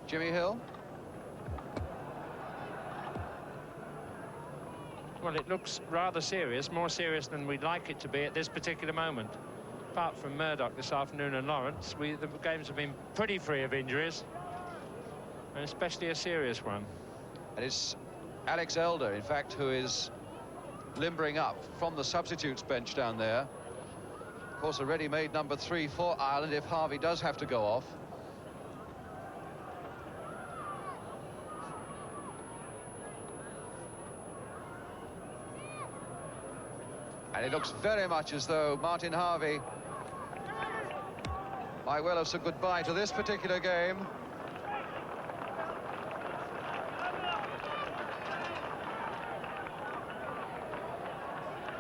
Jimmy Hill. Well, it looks rather serious, more serious than we'd like it to be at this particular moment. apart from Murdoch this afternoon and Lawrence, the games have been pretty free of injuries, and especially a serious one. And it's Alex Elder, in fact, who is limbering up from the substitutes bench down there. Of course, a ready-made number 3 for Ireland if Harvey does have to go off. And it looks very much as though Martin Harvey might well have said goodbye to this particular game.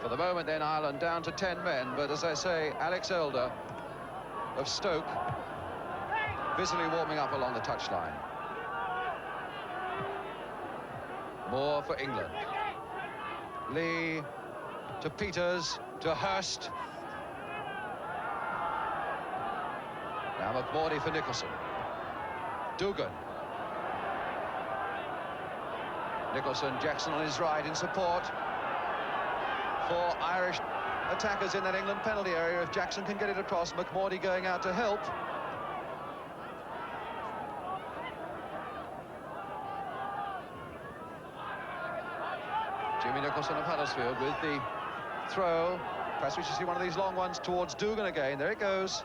For the moment then, Ireland down to 10 men, but as I say, Alex Elder of Stoke busily warming up along the touchline. More for England. Lee to Peters, to Hurst. Now McMordie for Nicholson. Dougan. Nicholson, Jackson on his right in support. 4 Irish attackers in that England penalty area. If Jackson can get it across, McMordie going out to help. Jimmy Nicholson of Huddersfield with the throw. Perhaps we should see one of these long ones towards Dougan again. There it goes.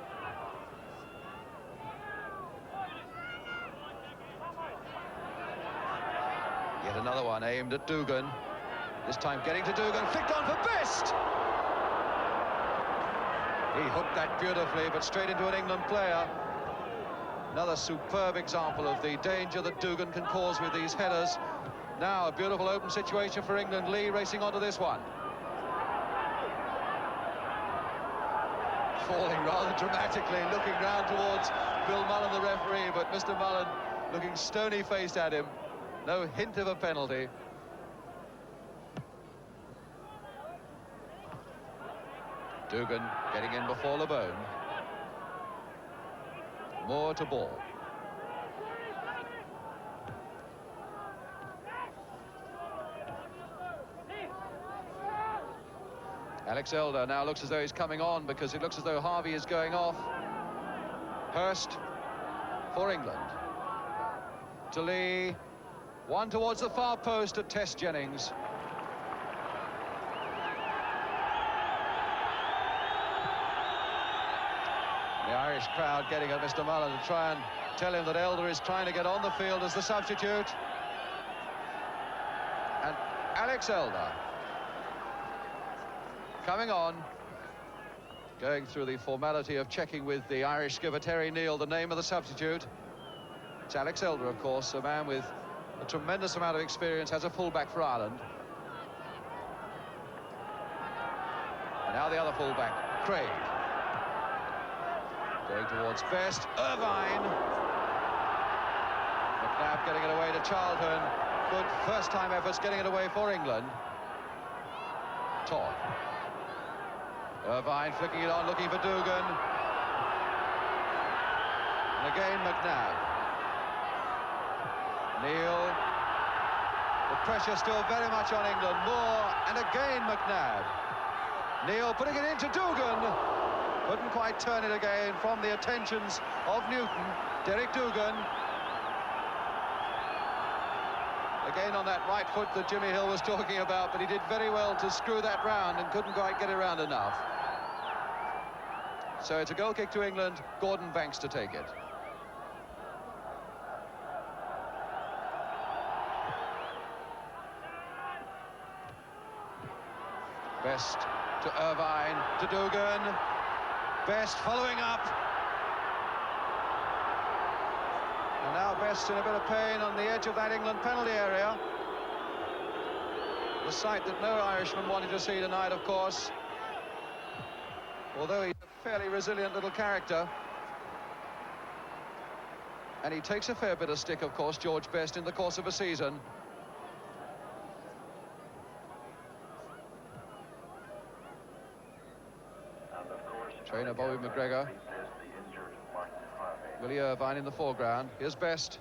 Yet another one aimed at Dougan. This time getting to Dougan, flicked on for Best! He hooked that beautifully, but straight into an England player. Another superb example of the danger that Dougan can cause with these headers. Now a beautiful open situation for England. Lee racing onto this one. Falling rather dramatically, looking round towards Bill Mullan, the referee, but Mr. Mullan looking stony-faced at him. No hint of a penalty. Dougan getting in before Labone. More to ball. Alex Elder now looks as though he's coming on, because it looks as though Harvey is going off. Hurst for England. To Lee. One towards the far post to test Jennings. The Irish crowd getting at Mr. Mullan to try and tell him that Elder is trying to get on the field as the substitute. And Alex Elder coming on, going through the formality of checking with the Irish skipper Terry Neill the name of the substitute. It's Alex Elder, of course, a man with a tremendous amount of experience as a fullback for Ireland. And now the other fullback, Craig. Going towards Best, Irvine. McNab getting it away to Charlton. Good first-time efforts getting it away for England. Todd. Irvine flicking it on, looking for Dougan. And again, McNab. Neill. The pressure still very much on England. More, and again McNab. Neill putting it into Dougan. Couldn't quite turn it again from the attentions of Newton. Derek Dougan. Again on that right foot that Jimmy Hill was talking about, but he did very well to screw that round and couldn't quite get it round enough. So it's a goal kick to England. Gordon Banks to take it. Best to Irvine, to Dougan. Best following up. And now Best in a bit of pain on the edge of that England penalty area. The sight that no Irishman wanted to see tonight, of course. Although he's a fairly resilient little character. And he takes a fair bit of stick, of course, George Best, in the course of a season. Trainer Bobby McGregor. Willie Irvine in the foreground. Here's Best.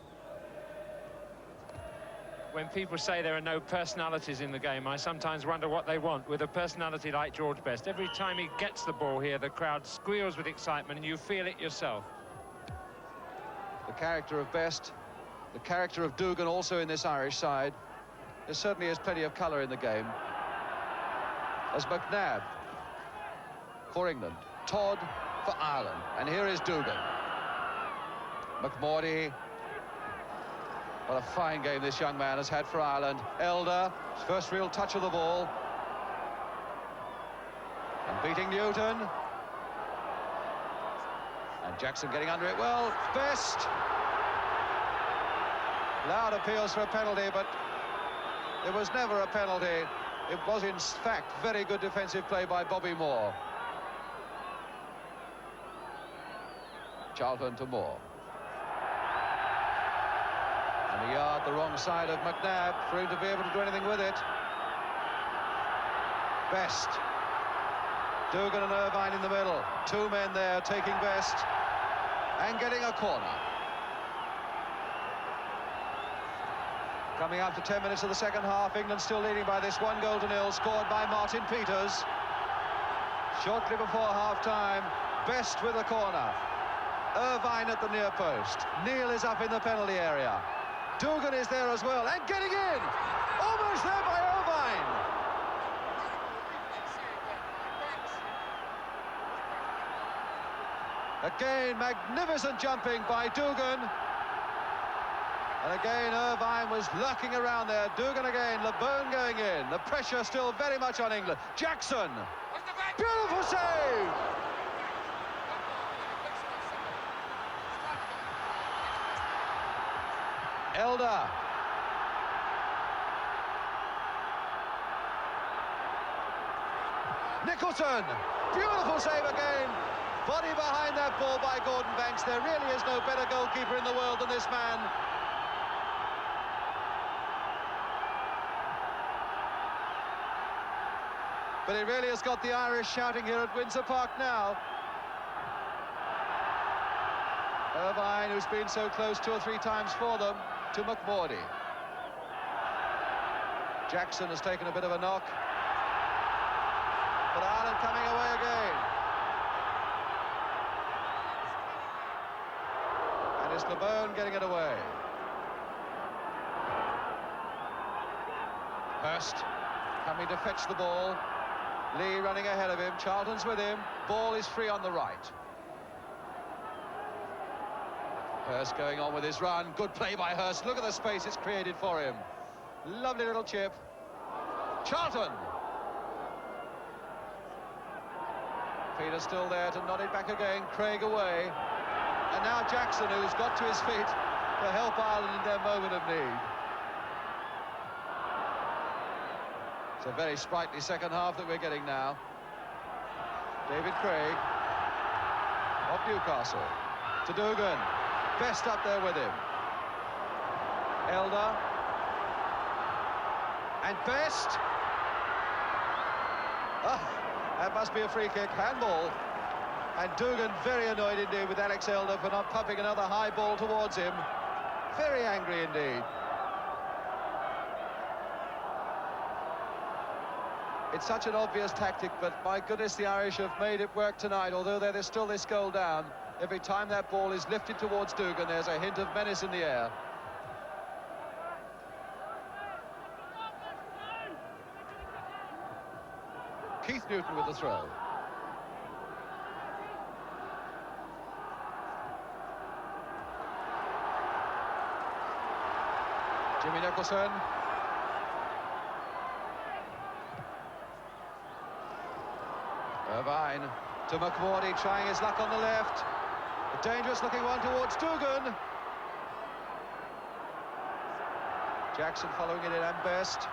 when people say there are no personalities in the game, I sometimes wonder what they want with a personality like George Best. Every time he gets the ball here, the crowd squeals with excitement, and you feel it yourself. The character of Best, the character of Dougan also in this Irish side. There certainly is plenty of colour in the game. As McNab for England, Todd for Ireland, and here is Dougan. McMordie. What a fine game this young man has had for Ireland. Elder, his first real touch of the ball. And beating Newton. And Jackson getting under it well. Best. Loud appeals for a penalty, but there was never a penalty. It was, in fact, very good defensive play by Bobby Moore. Charlton to Moore. And a yard the wrong side of McNab for him to be able to do anything with it. Best. Dougan and Irvine in the middle. Two men there taking Best and getting a corner. Coming up to 10 minutes of the second half, England still leading by this 1-0, scored by Martin Peters. Shortly before half-time, Best with a corner. Irvine at the near post. Neill is up in the penalty area. Dougan is there as well, and getting in! Almost there by Irvine! Again, magnificent jumping by Dougan. And again, Irvine was lurking around there. Dougan again, Labone going in. The pressure still very much on England. Jackson! Beautiful save! Elder. Nicholson. Beautiful save again. Body behind that ball by Gordon Banks. There really is no better goalkeeper in the world than this man. But it really has got the Irish shouting here at Windsor Park now. Irvine, who's been so close 2 or 3 times for them, to McMordie. Jackson has taken a bit of a knock. But Ireland coming away again. And it's Labone getting it away. Hurst coming to fetch the ball. Lee running ahead of him. Charlton's with him. Ball is free on the right. Hurst going on with his run. Good play by Hurst. Look at the space it's created for him. Lovely little chip. Charlton. Peter's still there to nod it back again. Craig away. And now Jackson, who's got to his feet to help Ireland in their moment of need. It's a very sprightly second half that we're getting now. David Craig of Newcastle to Dougan. Best up there with him. Elder. And Best. That must be a free kick. Handball. And Dougan very annoyed indeed with Alex Elder for not pumping another high ball towards him. Very angry indeed. It's such an obvious tactic, but my goodness, the Irish have made it work tonight, although there's still this goal down. Every time that ball is lifted towards Dougan, there's a hint of menace in the air. Keith Newton with the throw. Jimmy Nicholson. Irvine to McMordie, trying his luck on the left. A dangerous looking one towards Dougan. Jackson following it in, and Best.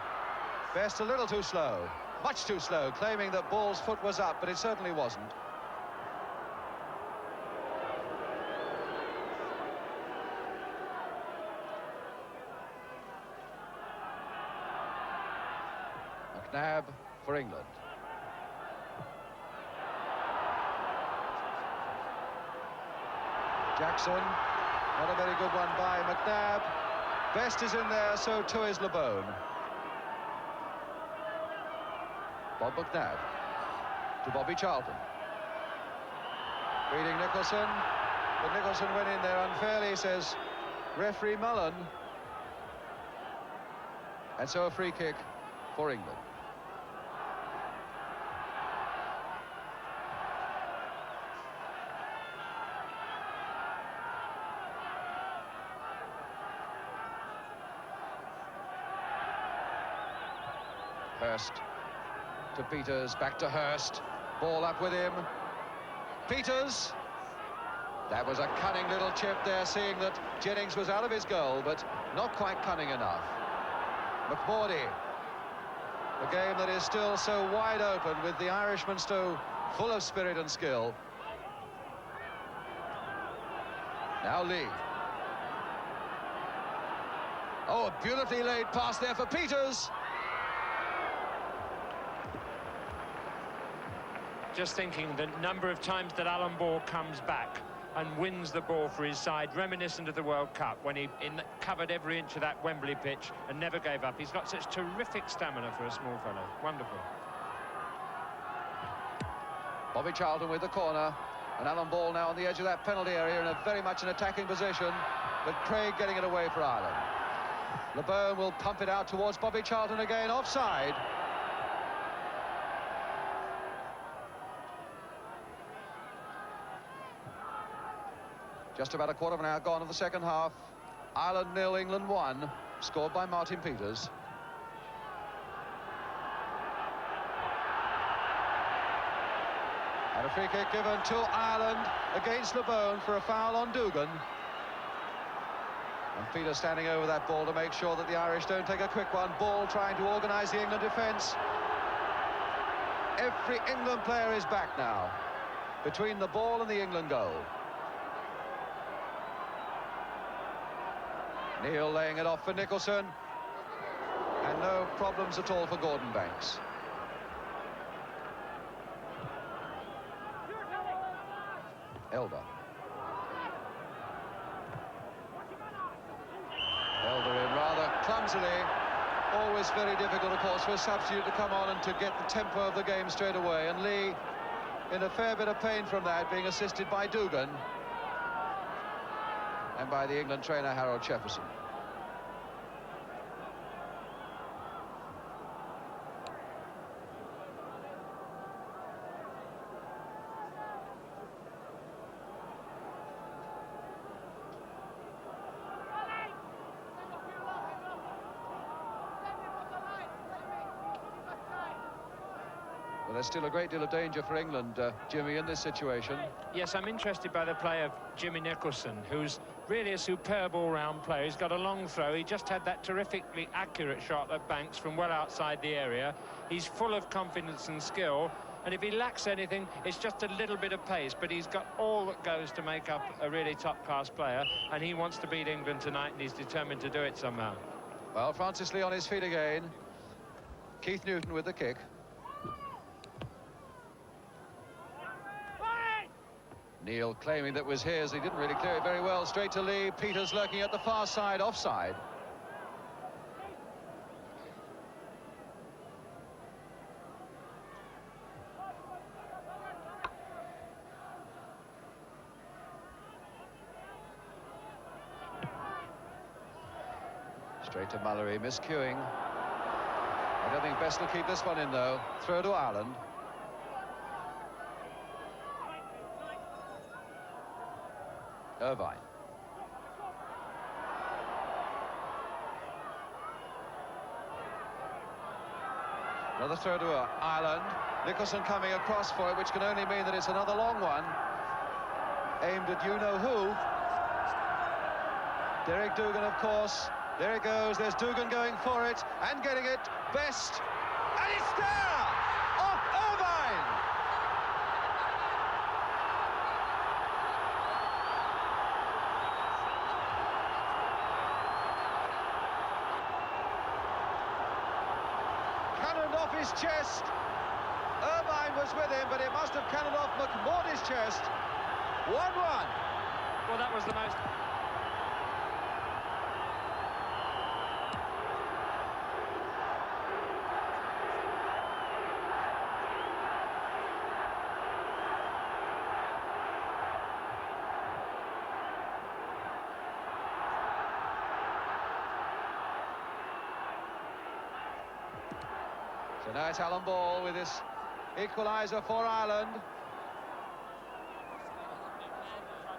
Best a little too slow, much too slow, claiming that Ball's foot was up, but it certainly wasn't. McNab for England. Jackson, not a very good one by McNab. Best is in there, so too is Labone. Bob McNab to Bobby Charlton. Beating Nicholson, but Nicholson went in there unfairly, says referee Mullan. And so a free kick for England. Hurst to Peters, back to Hurst. Ball up with him. Peters. That was a cunning little chip there, seeing that Jennings was out of his goal, but not quite cunning enough. McMordie. A game that is still so wide open, with the Irishman still full of spirit and skill. Now Lee. Oh, a beautifully laid pass there for Peters. Just thinking the number of times that Alan Ball comes back and wins the ball for his side, reminiscent of the World Cup, when he covered every inch of that Wembley pitch and never gave up. He's got such terrific stamina for a small fellow. Wonderful. Bobby Charlton with the corner, and Alan Ball now on the edge of that penalty area in a very much an attacking position, but Craig getting it away for Ireland. Labone will pump it out towards Bobby Charlton again, offside. Just about a quarter of an hour gone of the second half. Ireland 0, England 1, scored by Martin Peters. And a free kick given to Ireland against Labone for a foul on Dougan. And Peters standing over that ball to make sure that the Irish don't take a quick one. Ball trying to organise the England defence. Every England player is back now, between the ball and the England goal. Neill laying it off for Nicholson, and no problems at all for Gordon Banks. Elder in rather clumsily. Always very difficult, of course, for a substitute to come on and to get the tempo of the game straight away. And Lee in a fair bit of pain from that, being assisted by Dougan and by the England trainer Harold Jefferson. Well, there's still a great deal of danger for England, Jimmy, in this situation. Yes, I'm interested by the play of Jimmy Nicholson, who's really a superb all-round player. He's got a long throw. He just had that terrifically accurate shot at Banks from well outside the area. He's full of confidence and skill, and if he lacks anything, it's just a little bit of pace, but he's got all that goes to make up a really top-class player, and he wants to beat England tonight, and he's determined to do it somehow. Well, Francis Lee on his feet again. Keith Newton with the kick. Neill claiming that was his. He didn't really clear it very well. Straight to Lee. Peters lurking at the far side, offside. Straight to Mullery, miscuing. I don't think Best will keep this one in, though. Throw to Ireland. Irvine. Another throw to Ireland. Nicholson coming across for it, which can only mean that it's another long one, aimed at you-know-who. Derek Dougan, of course. There it goes. There's Dougan going for it and getting it. Best. And it's there! Off Irvine! Cannoned off his chest. Irvine was with him, but it must have cannoned off McMordie's chest. 1-1. Well, that was the most... So now it's Alan Ball with this equaliser for Ireland.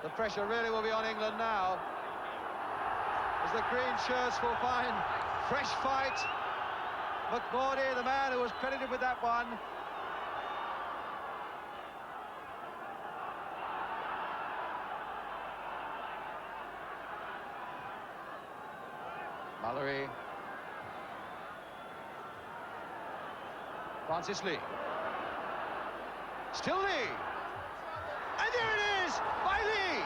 The pressure really will be on England now, as the green shirts will find fresh fight. McMordie, the man who was credited with that one. Mullery. Francis Lee. Still Lee. And there it is, by Lee.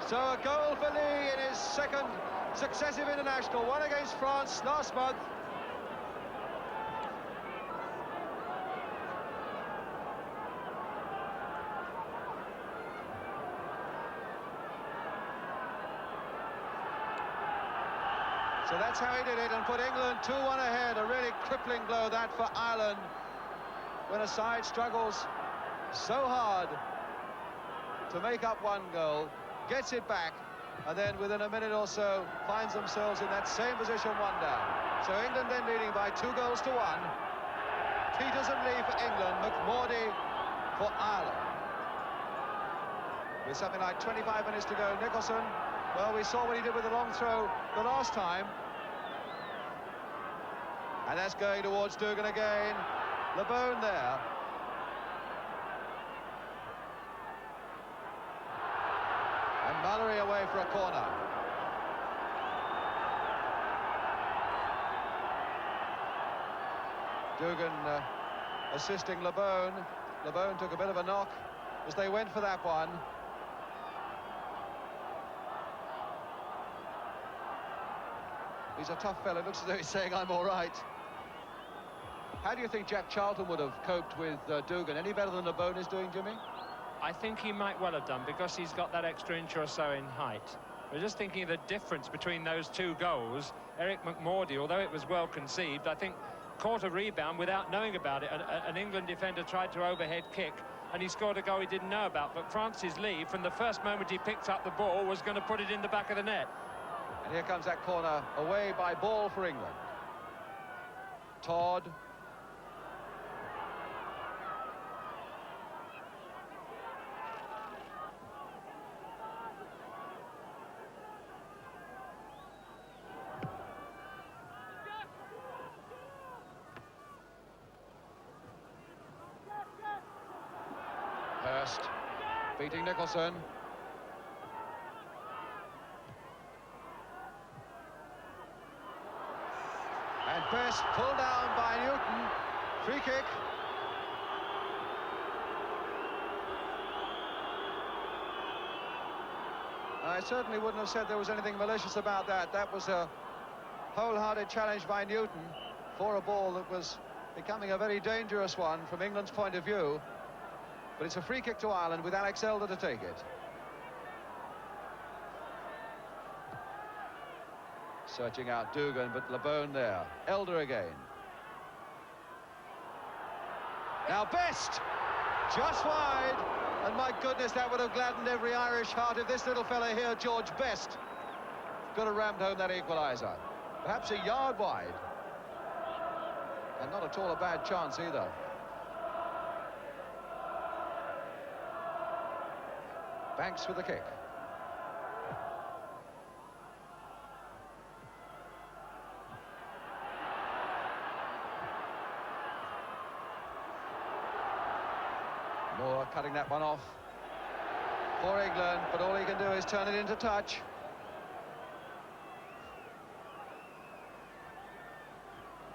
So a goal for Lee in his second successive international, one against France last month. So that's how he did it, and put England 2-1 ahead. A really crippling blow, that, for Ireland, when a side struggles so hard to make up one goal, gets it back, and then within a minute or so finds themselves in that same position, one down. So England then leading by 2-1. Peters and Lee for England, McMordie for Ireland. With something like 25 minutes to go, Nicholson, well, we saw what he did with the long throw the last time. And that's going towards Dougan again. Labone there. And Mullery away for a corner. Dougan assisting Labone. Labone took a bit of a knock as they went for that one. He's a tough fella. Looks as though he's saying, I'm all right. How do you think Jack Charlton would have coped with Dougan? Any better than Labone is doing, Jimmy? I think he might well have done, because he's got that extra inch or so in height. We're just thinking of the difference between those two goals. Eric McMordie, although it was well conceived, I think caught a rebound without knowing about it. An England defender tried to overhead kick, and he scored a goal he didn't know about. But Francis Lee, from the first moment he picked up the ball, was going to put it in the back of the net. And here comes that corner away by Ball for England. Todd. Hurst beating Nicholson. And Best pulled down by Newton. Free kick. I certainly wouldn't have said there was anything malicious about that. That was a wholehearted challenge by Newton for a ball that was becoming a very dangerous one from England's point of view. But it's a free kick to Ireland with Alex Elder to take it. Searching out Dougan, but Labone there. Elder again. Now Best! Just wide. And my goodness, that would have gladdened every Irish heart if this little fella here, George Best, could have rammed home that equaliser. Perhaps a yard wide. And not at all a bad chance either. Banks with the kick. Moore cutting that one off for England, but all he can do is turn it into touch.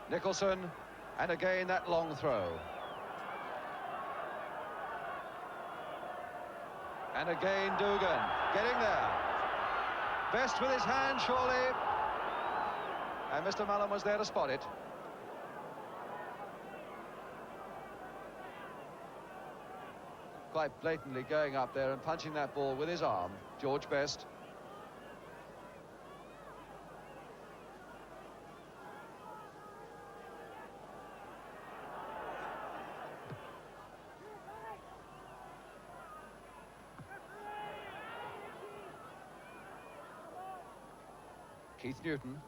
Nicholson, and again that long throw. And again Dougan getting there. Best with his hand, surely. And Mr. Mullan was there to spot it. Quite blatantly going up there and punching that ball with his arm, George Best. Keith Newton.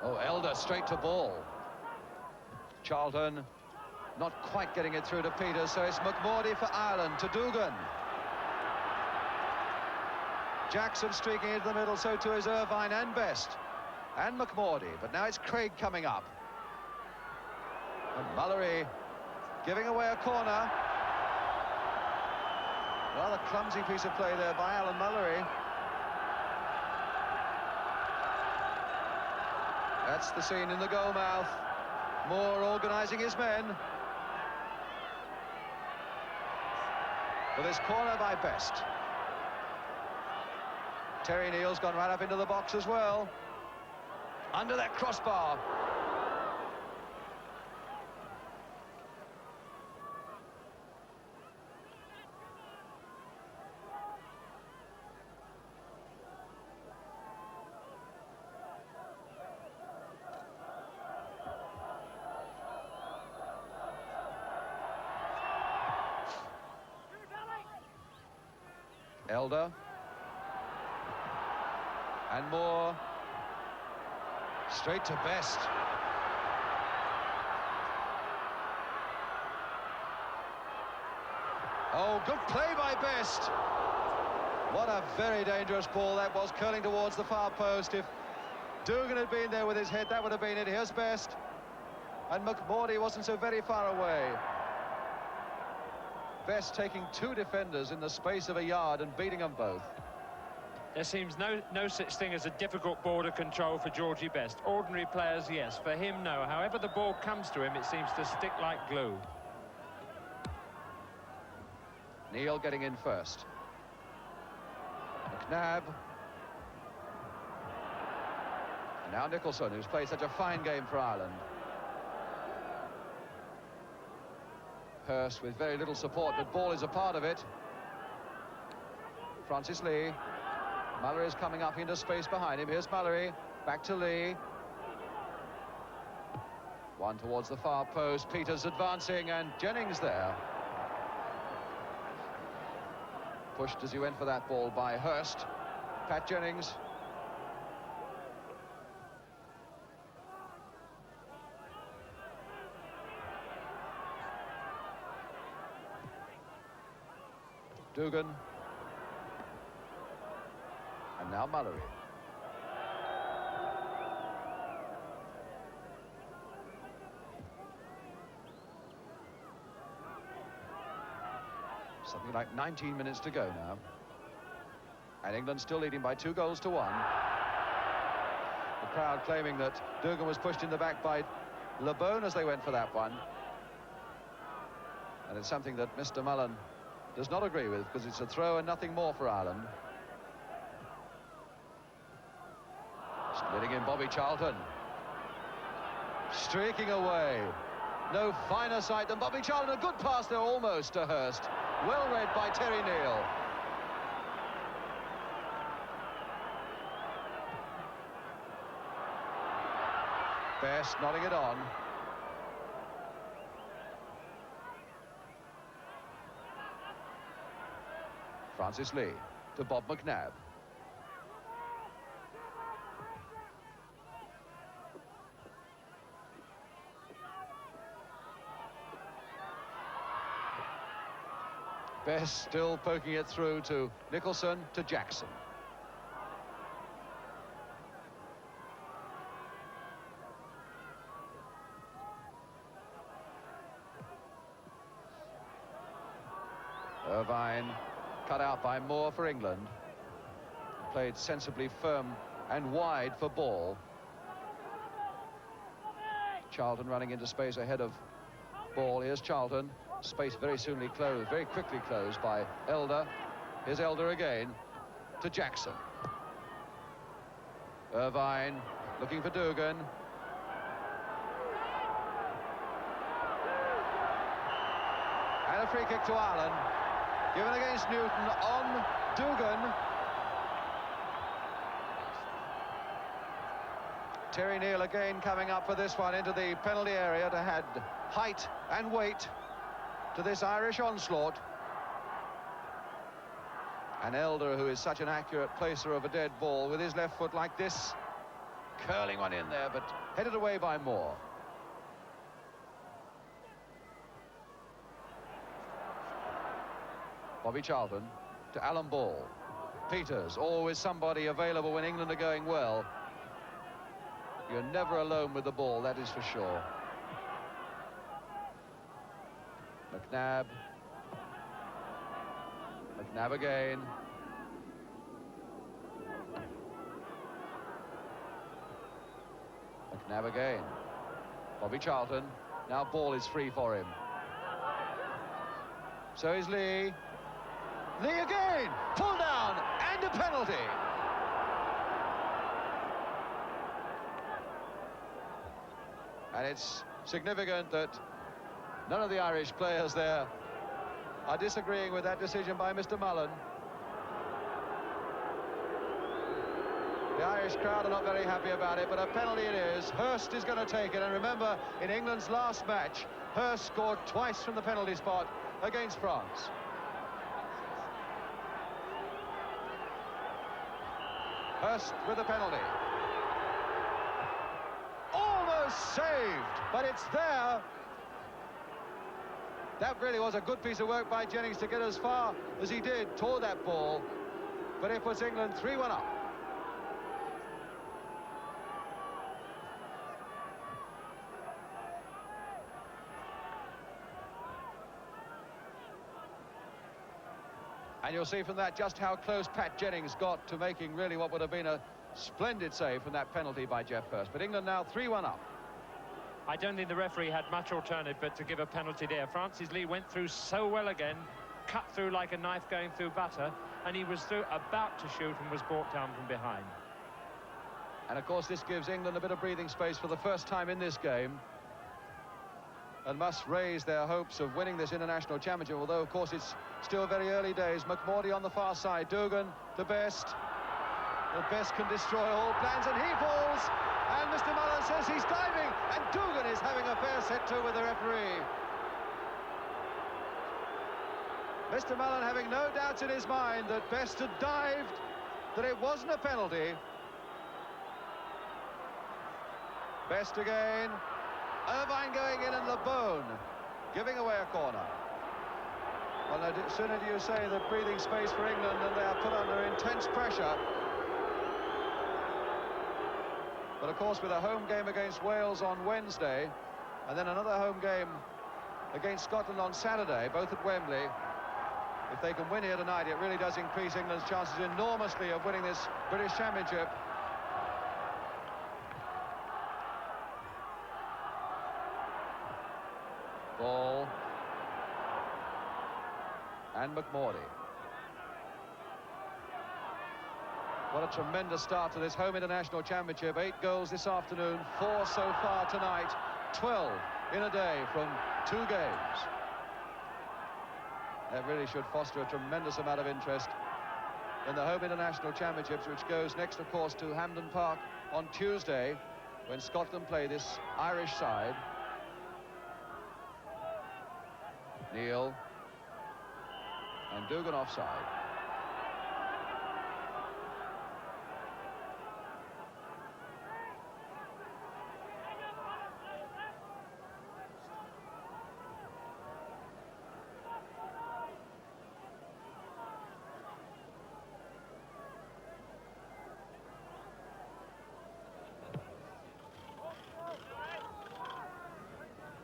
Oh, Elder straight to ball. Charlton not quite getting it through to Peters, so it's McMordie for Ireland to Dougan. Jackson streaking into the middle, so too is Irvine and Best. And McMordie, but now it's Craig coming up. And Mullery giving away a corner. Rather clumsy piece of play there by Alan Mullery. That's the scene in the goal mouth. Moore organising his men. For this corner by Best. Terry Neill's gone right up into the box as well. Under that crossbar. Elder. And Moore. Straight to Best. Oh, good play by Best. What a very dangerous ball that was, curling towards the far post. If Dougan had been there with his head, that would have been it. Here's Best. And McMordie wasn't so very far away. Best taking two defenders in the space of a yard and beating them both. There seems no such thing as a difficult ball to control for Georgie Best. Ordinary players, yes. For him, no. However the ball comes to him, it seems to stick like glue. Neill getting in first. McNab. And now Nicholson, who's played such a fine game for Ireland. Hurst with very little support, but ball is a part of it. Francis Lee. Mullery is coming up into space behind him. Here's Mullery. Back to Lee. One towards the far post. Peters advancing, and Jennings there. Pushed as he went for that ball by Hurst. Pat Jennings. Dougan. And now Mullery. Something like 19 minutes to go now. And England still leading by 2-1. The crowd claiming that Dougan was pushed in the back by Labone as they went for that one. And it's something that Mr. Mullan does not agree with, because it's a throw and nothing more for Ireland. Splitting in Bobby Charlton. Streaking away. No finer sight than Bobby Charlton. A good pass there almost to Hurst. Well read by Terry Neill. Best nodding it on. Francis Lee to Bob McNab. Best still poking it through to Nicholson, to Jackson. Irvine cut out by Moore for England. Played sensibly firm and wide for ball. Charlton running into space ahead of ball. Here's Charlton. Space very quickly closed by Elder. Here's Elder again to Jackson. Irvine looking for Dougan. And a free kick to Ireland. Given against Newton on Dougan. Terry Neill again coming up for this one into the penalty area to add height and weight. to this Irish onslaught. And Elder, who is such an accurate placer of a dead ball, with his left foot like this, curling one in there, but headed away by Moore. Bobby Charlton to Alan Ball. Peters, always somebody available when England are going well. You're never alone with the ball, that is for sure. McNab. McNab again. McNab again. Bobby Charlton. Now ball is free for him. So is Lee. Lee again. Pull down and a penalty. And it's significant that none of the Irish players there are disagreeing with that decision by Mr. Mullan. The Irish crowd are not very happy about it, but a penalty it is. Hurst is going to take it, and remember, in England's last match, Hurst scored twice from the penalty spot against France. Hurst with the penalty. Almost saved, but it's there. That really was a good piece of work by Jennings to get as far as he did toward that ball, but it puts England 3-1 up. And you'll see from that just how close Pat Jennings got to making really what would have been a splendid save from that penalty by Jeff Hurst. But England now 3-1 up. I don't think the referee had much alternative but to give a penalty there. Francis Lee went through so well again, cut through like a knife going through butter, and he was about to shoot and was brought down from behind. And of course this gives England a bit of breathing space for the first time in this game, and must raise their hopes of winning this international championship, although of course it's still very early days. McMordie on the far side, Dougan to Best. The Best can destroy all plans, and he falls, and Mr. Mullan says he's diving, and Dougan is having a fair set to with the referee. Mr. Mullan having no doubts in his mind that Best had dived, that it wasn't a penalty. Best again. Irvine going in, and Labone giving away a corner. Well, no sooner do you say that breathing space for England, and they are put under intense pressure. But of course, with a home game against Wales on Wednesday, and then another home game against Scotland on Saturday, both at Wembley, if they can win here tonight, it really does increase England's chances enormously of winning this British Championship. Ball. And McMordie. What a tremendous start to this home international championship. 8 goals this afternoon, 4 so far tonight, 12 in a day from 2 games. That really should foster a tremendous amount of interest in the home international championships, which goes next, of course, to Hampden Park on Tuesday, when Scotland play this Irish side. Neill and Dougan offside.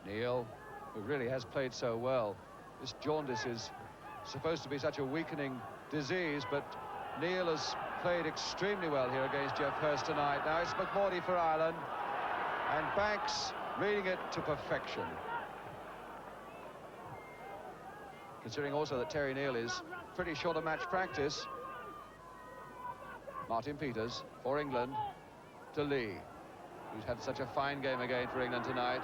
Neill, who really has played so well. This jaundice is supposed to be such a weakening disease, but Neill has played extremely well here against Jeff Hurst tonight. Now it's McMordie for Ireland, and Banks reading it to perfection. Considering also that Terry Neill is pretty short of match practice. Martin Peters for England to Lee, who's had such a fine game again for England tonight.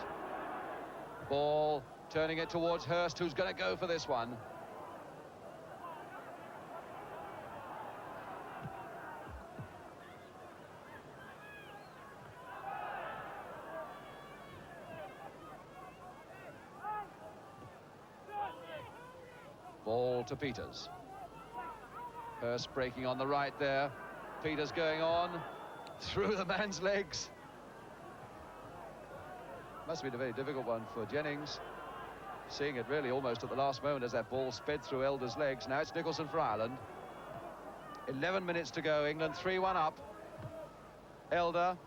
Ball turning it towards Hurst, who's going to go for this one. Ball to Peters. Hurst breaking on the right there. Peters going on through the man's legs. Must have been a very difficult one for Jennings. Seeing it really almost at the last moment as that ball sped through Elder's legs. Now it's Nicholson for Ireland. 11 minutes to go. England 3-1 up. Elder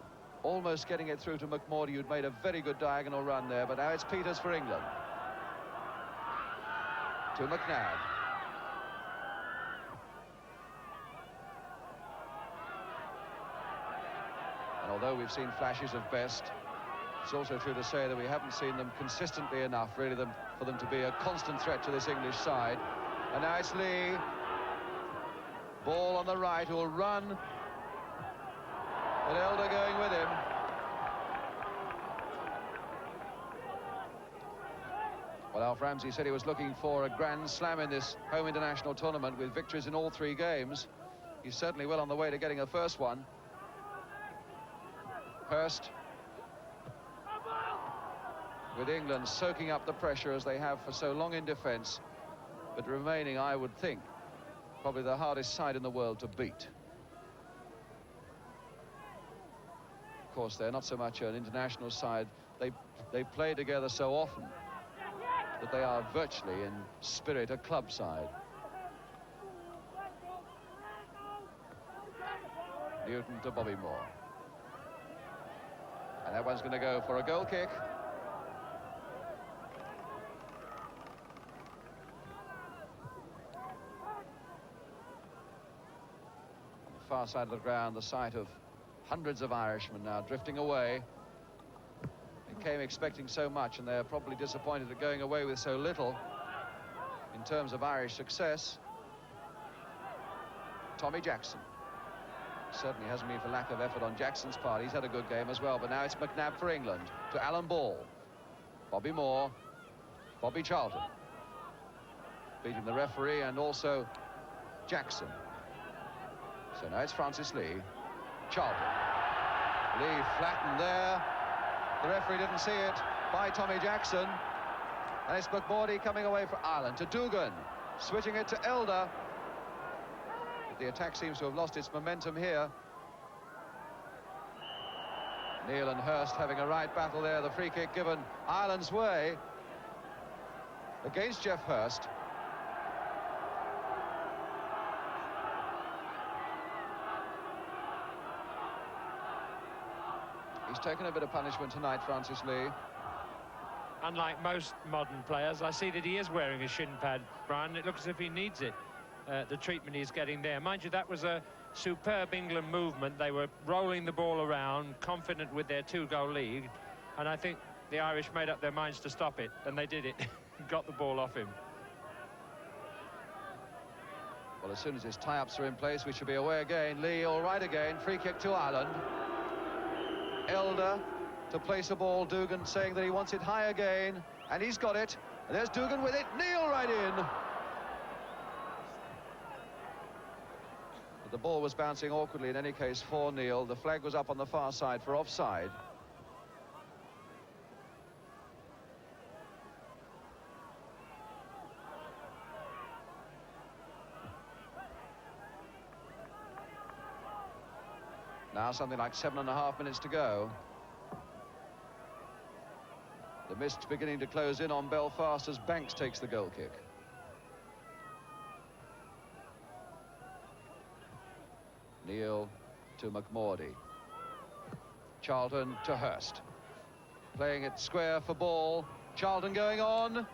almost getting it through to McMordie, who'd made a very good diagonal run there, but now it's Peters for England. To McNab. And although we've seen flashes of best, it's also true to say that we haven't seen them consistently enough, really, for them to be a constant threat to this English side. And now it's Lee. Ball on the right, who'll run. But Elder going with him. Well, Alf Ramsey said he was looking for a grand slam in this home international tournament with victories in all 3 games. He's certainly well on the way to getting a first one. Hurst, with England soaking up the pressure as they have for so long in defence, but remaining, I would think, probably the hardest side in the world to beat. Of course, they're not so much an international side. They play together so often that they are virtually in spirit a club side. Newton to Bobby Moore. And that one's going to go for a goal kick. On the far side of the ground, the sight of hundreds of Irishmen now drifting away. They came expecting so much, and they're probably disappointed at going away with so little in terms of Irish success. Tommy Jackson. Certainly hasn't been for lack of effort on Jackson's part. He's had a good game as well, but now it's McNab for England to Alan Ball. Bobby Moore. Bobby Charlton. Beating the referee and also Jackson. So now it's Francis Lee. Charlton. Lee flattened there. The referee didn't see it by Tommy Jackson. And it's McMordie coming away for Ireland to Dougan. Switching it to Elder. But the attack seems to have lost its momentum here. Neill and Hurst having a right battle there. The free kick given Ireland's way against Geoff Hurst. He's taken a bit of punishment tonight, Francis Lee. Unlike most modern players, I see that he is wearing a shin pad, Brian. It looks as if he needs it, the treatment he's getting there. Mind you, that was a superb England movement. They were rolling the ball around, confident with their 2-goal lead. And I think the Irish made up their minds to stop it, and they did it. Got the ball off him. Well, as soon as his tie-ups are in place, we should be away again. Lee all right again. Free kick to Ireland. Elder to place a ball. Dougan saying that he wants it high again, and he's got it. And there's Dougan with it. Neill right in. But the ball was bouncing awkwardly in any case for Neill. The flag was up on the far side for offside. Now something like 7.5 minutes to go. The mist beginning to close in on Belfast as Banks takes the goal kick. Neill to McMordie. Charlton to Hurst. Playing it square for ball. Charlton going on.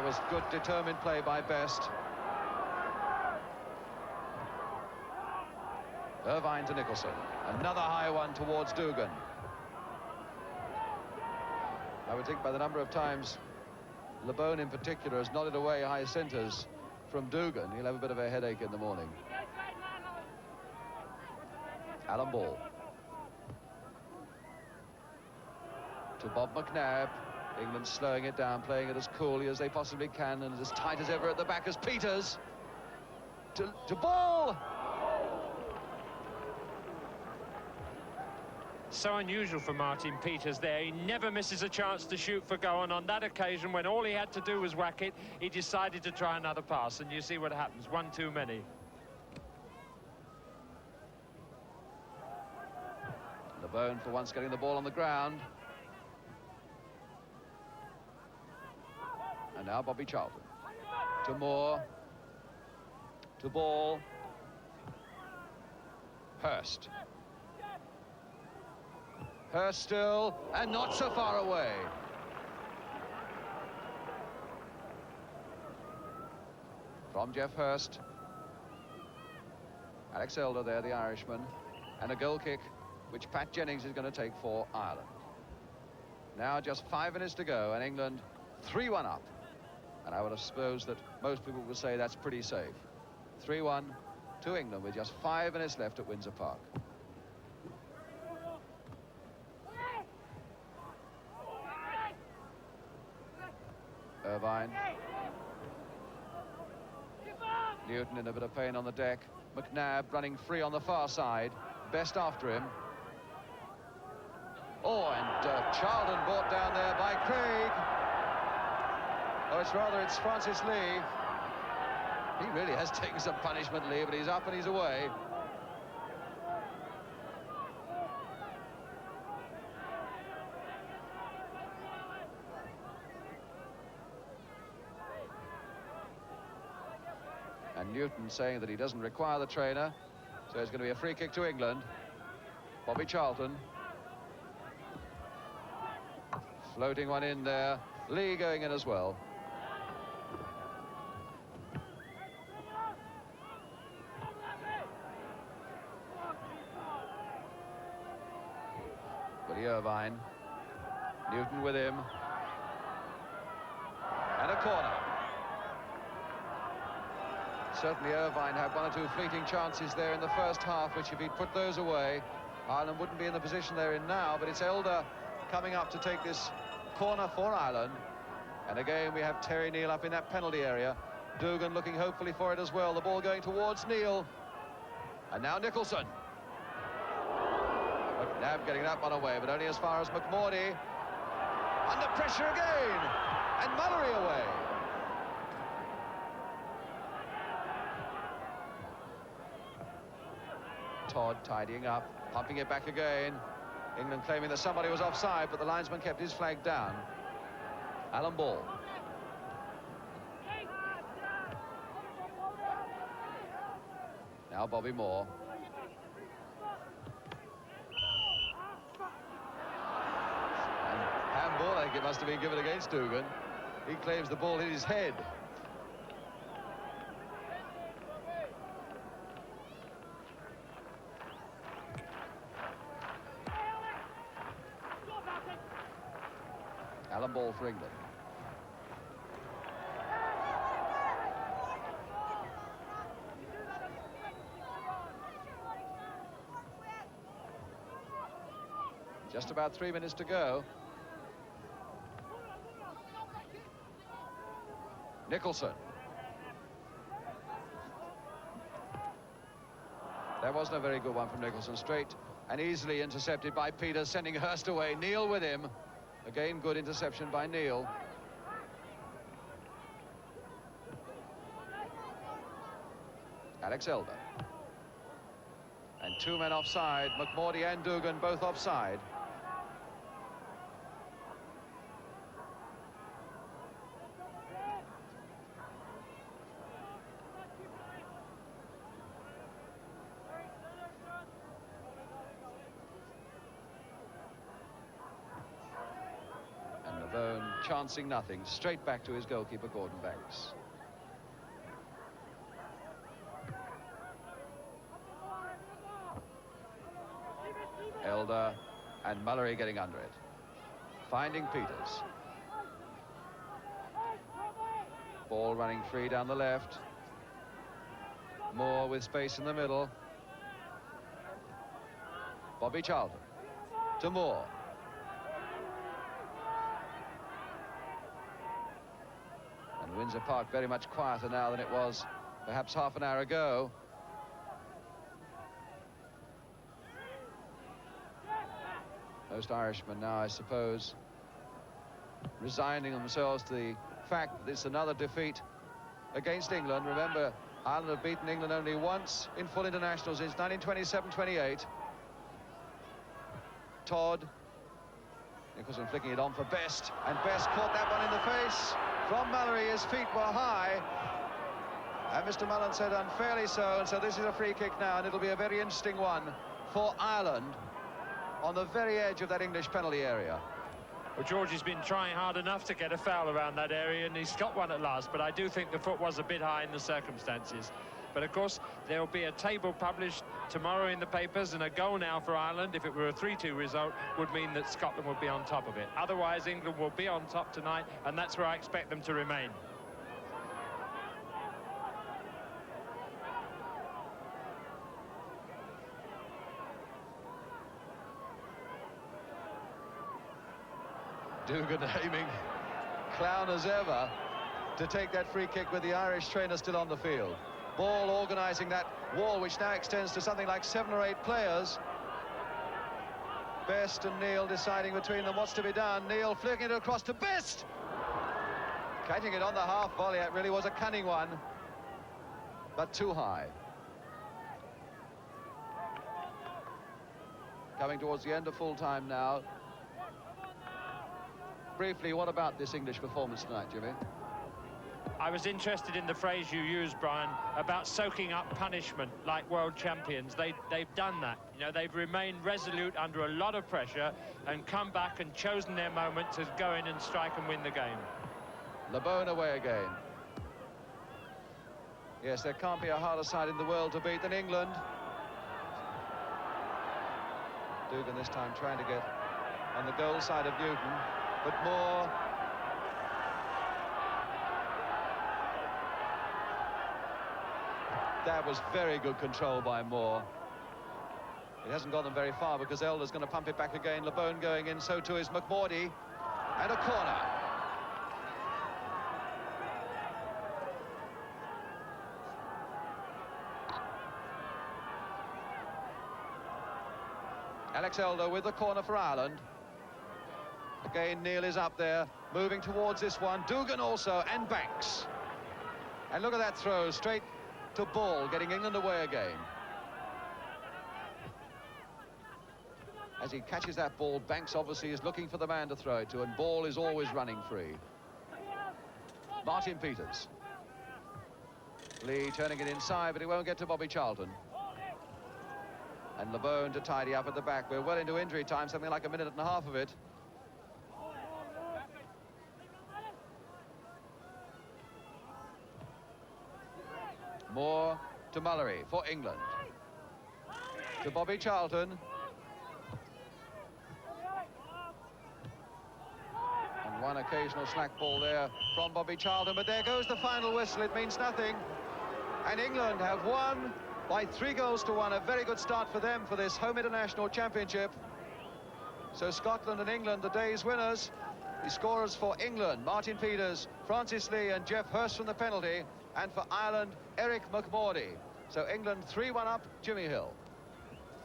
Was good determined play by Best. Irvine to Nicholson. Another high one towards Dougan. I would think by the number of times Labone in particular has nodded away high centres from Dougan, he'll have a bit of a headache in the morning. Alan Ball. To Bob McNab. England slowing it down, playing it as coolly as they possibly can, and as tight as ever at the back as Peters. to ball. So unusual for Martin Peters there. He never misses a chance to shoot for goal, and on that occasion, when all he had to do was whack it, he decided to try another pass, and you see what happens. One too many. Labone for once getting the ball on the ground. And now Bobby Charlton. To Moore. To ball. Hurst. Hurst still, and not so far away. From Jeff Hurst. Alex Elder there, the Irishman. And a goal kick, which Pat Jennings is going to take for Ireland. Now just 5 minutes to go, and England 3-1 up. And I would have supposed that most people would say that's pretty safe. 3-1 to England with just 5 minutes left at Windsor Park. Irvine. Newton in a bit of pain on the deck. McNab running free on the far side. Best after him. Oh, and Charlton brought down there by Craig. Oh, it's Francis Lee. He really has taken some punishment, Lee, but he's up and he's away. And Newton saying that he doesn't require the trainer, so it's going to be a free kick to England. Bobby Charlton. Floating one in there. Lee going in as well. Willie Irvine. Newton with him. And a corner. Certainly Irvine had 1 or 2 fleeting chances there in the first half, which if he'd put those away, Ireland wouldn't be in the position they're in now. But it's Elder coming up to take this corner for Ireland. And again, we have Terry Neill up in that penalty area. Dougan looking hopefully for it as well. The ball going towards Neill. And now Nicholson. McNab getting that one away, but only as far as McMordie. Under pressure again. And Mullery away. Todd tidying up, pumping it back again. England claiming that somebody was offside, but the linesman kept his flag down. Alan Ball. Now Bobby Moore. And handball, I think it must have been given against Dougan. He claims the ball hit his head. Alan Ball for England. Just about 3 minutes to go. Nicholson. That wasn't a very good one from Nicholson. Straight and easily intercepted by Peters, sending Hurst away. Neill with him. Again, good interception by Neill. Alex Elder. And 2 men offside. McMordie and Dougan both offside. Labone chancing nothing, straight back to his goalkeeper, Gordon Banks. Elder and Mullery getting under it. Finding Peters. Ball running free down the left. Moore with space in the middle. Bobby Charlton to Moore. And Windsor Park very much quieter now than it was perhaps half an hour ago. Most Irishmen now, I suppose, resigning themselves to the fact that it's another defeat against England. Remember, Ireland have beaten England only once in full internationals since 1927-28. Todd, Nicholson flicking it on for Best, and Best caught that one in the face from Mullery. His feet were high, and Mr. Mullan said unfairly so, and so this is a free kick now, and it'll be a very interesting one for Ireland on the very edge of that English penalty area. Well, George has been trying hard enough to get a foul around that area, and he's got one at last, but I do think the foot was a bit high in the circumstances. But of course, there will be a table published tomorrow in the papers, and a goal now for Ireland, if it were a 3-2 result, would mean that Scotland would be on top of it. Otherwise, England will be on top tonight, and that's where I expect them to remain. Dougan aiming, clown as ever, to take that free kick with the Irish trainer still on the field. Ball organising that wall, which now extends to something like 7 or 8 players. Best and Neill deciding between them what's to be done. Neill flicking it across to Best. Catching it on the half volley, it really was a cunning one, but too high. Coming towards the end of full time now. Briefly, what about this English performance tonight, Jimmy? I was interested in the phrase you used, Brian, about soaking up punishment like world champions. They've done that. You know, they've remained resolute under a lot of pressure and come back and chosen their moment to go in and strike and win the game. Labone away again. Yes, there can't be a harder side in the world to beat than England. Dougan this time trying to get on the goal side of Newton. But Moore, that was very good control by Moore. It hasn't gone them very far because Elder's going to pump it back again. Labone going in, so too is McMordie, and a corner. Alex Elder with the corner for Ireland. Again, Neill is up there, moving towards this one. Dougan also, and Banks. And look at that throw, straight to Ball, getting England away again. As he catches that ball, Banks obviously is looking for the man to throw it to, and Ball is always running free. Martin Peters. Lee turning it inside, but he won't get to Bobby Charlton. And Labone to tidy up at the back. We're well into injury time, something like a minute and a half of it. Moore to Mullery for England. To Bobby Charlton. And one occasional slack ball there from Bobby Charlton, but there goes the final whistle. It means nothing. And England have won by 3-1. A very good start for them for this home international championship. So Scotland and England, the day's winners. The scorers for England, Martin Peters, Francis Lee and Jeff Hurst from the penalty. And for Ireland, Eric McMordie. So England 3-1 up, Jimmy Hill.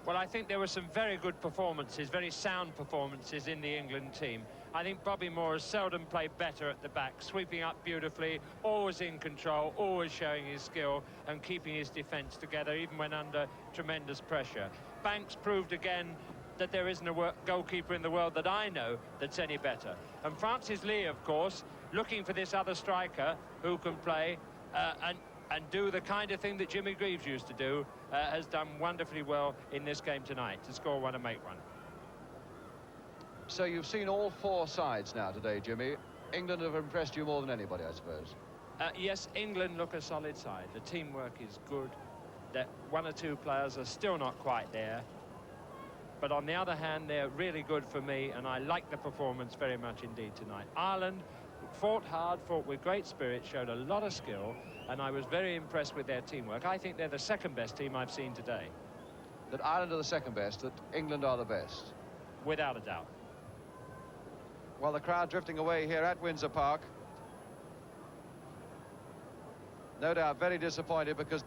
Well, I think there were some very good performances, very sound performances in the England team. I think Bobby Moore has seldom played better at the back, sweeping up beautifully, always in control, always showing his skill and keeping his defence together, even when under tremendous pressure. Banks proved again that there isn't a goalkeeper in the world that I know that's any better. And Francis Lee, of course, looking for this other striker who can play and do the kind of thing that Jimmy Greaves used to do, has done wonderfully well in this game tonight, to score one and make one. So you've seen all 4 sides now today, Jimmy. England have impressed you more than anybody, I suppose. Yes, England look a solid side. The teamwork is good. That 1 or 2 players are still not quite there. But on the other hand, they're really good for me, and I like the performance very much indeed tonight. Ireland fought hard, fought with great spirit, showed a lot of skill, and I was very impressed with their teamwork. I think they're the second best team I've seen today. That Ireland are the second best, that England are the best? Without a doubt. Well, the crowd drifting away here at Windsor Park. no doubt very disappointed, because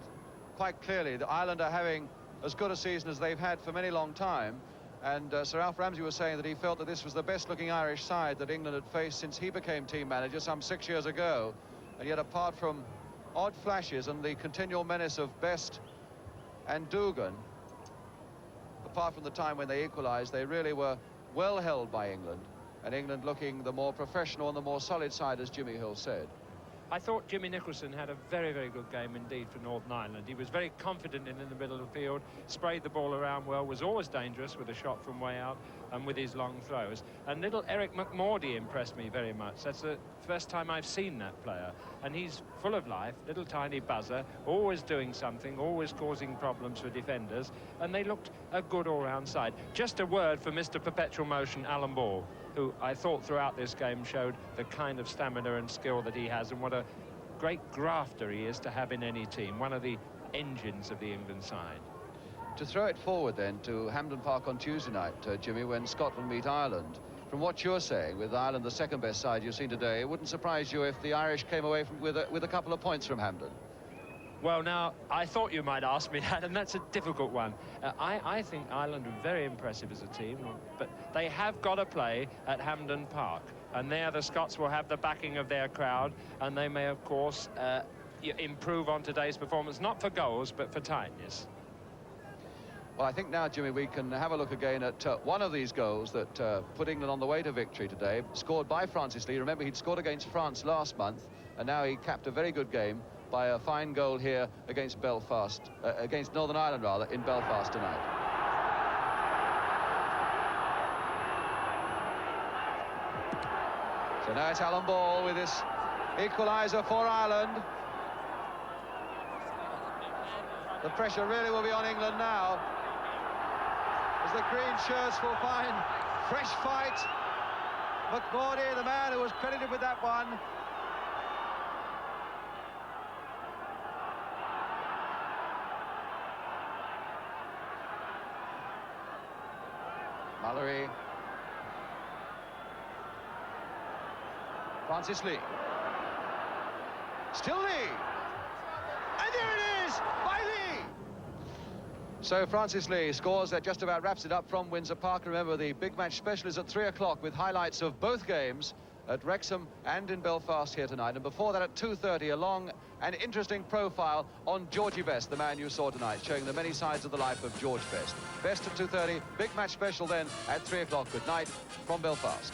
quite clearly the Ireland are having as good a season as they've had for many long time. And Sir Alf Ramsey was saying that he felt that this was the best-looking Irish side that England had faced since he became team manager some 6 years ago. And yet, apart from odd flashes and the continual menace of Best and Dougan, apart from the time when they equalised, they really were well held by England, and England looking the more professional and the more solid side, as Jimmy Hill said. I thought Jimmy Nicholson had a very, very good game indeed for Northern Ireland. He was very confident in the middle of the field, sprayed the ball around well, was always dangerous with a shot from way out and with his long throws. And little Eric McMordie impressed me very much. That's the first time I've seen that player. And he's full of life, little tiny buzzer, always doing something, always causing problems for defenders. And they looked a good all-round side. Just a word for Mr. Perpetual Motion, Alan Ball, who I thought throughout this game showed the kind of stamina and skill that he has, and what a great grafter he is to have in any team, one of the engines of the England side. To throw it forward then to Hampden Park on Tuesday night, Jimmy, when Scotland meet Ireland, from what you're saying, with Ireland the second best side you've seen today, it wouldn't surprise you if the Irish came away with a couple of points from Hampden. Well, now, I thought you might ask me that, and that's a difficult one. I think Ireland are very impressive as a team, but they have got to play at Hampden Park, and there the Scots will have the backing of their crowd, and they may, of course, improve on today's performance, not for goals, but for tightness. Well, I think now, Jimmy, we can have a look again at one of these goals that put England on the way to victory today, scored by Francis Lee. Remember, he'd scored against France last month, and now he capped a very good game by a fine goal here against Belfast, against Northern Ireland, rather, in Belfast tonight. So now it's Alan Ball with this equaliser for Ireland. The pressure really will be on England now, as the green shirts will find fresh fight. McMordie, the man who was credited with that one. Mullery. Francis Lee. Still Lee. And there it is, by Lee. So Francis Lee scores, that just about wraps it up from Windsor Park. Remember, the big match special is at 3 o'clock with highlights of both games at Wrexham and in Belfast here tonight. And before that at 2:30, a long and interesting profile on Georgie Best, the man you saw tonight, showing the many sides of the life of George Best. Best at 2:30, big match special then at 3 o'clock. Good night from Belfast.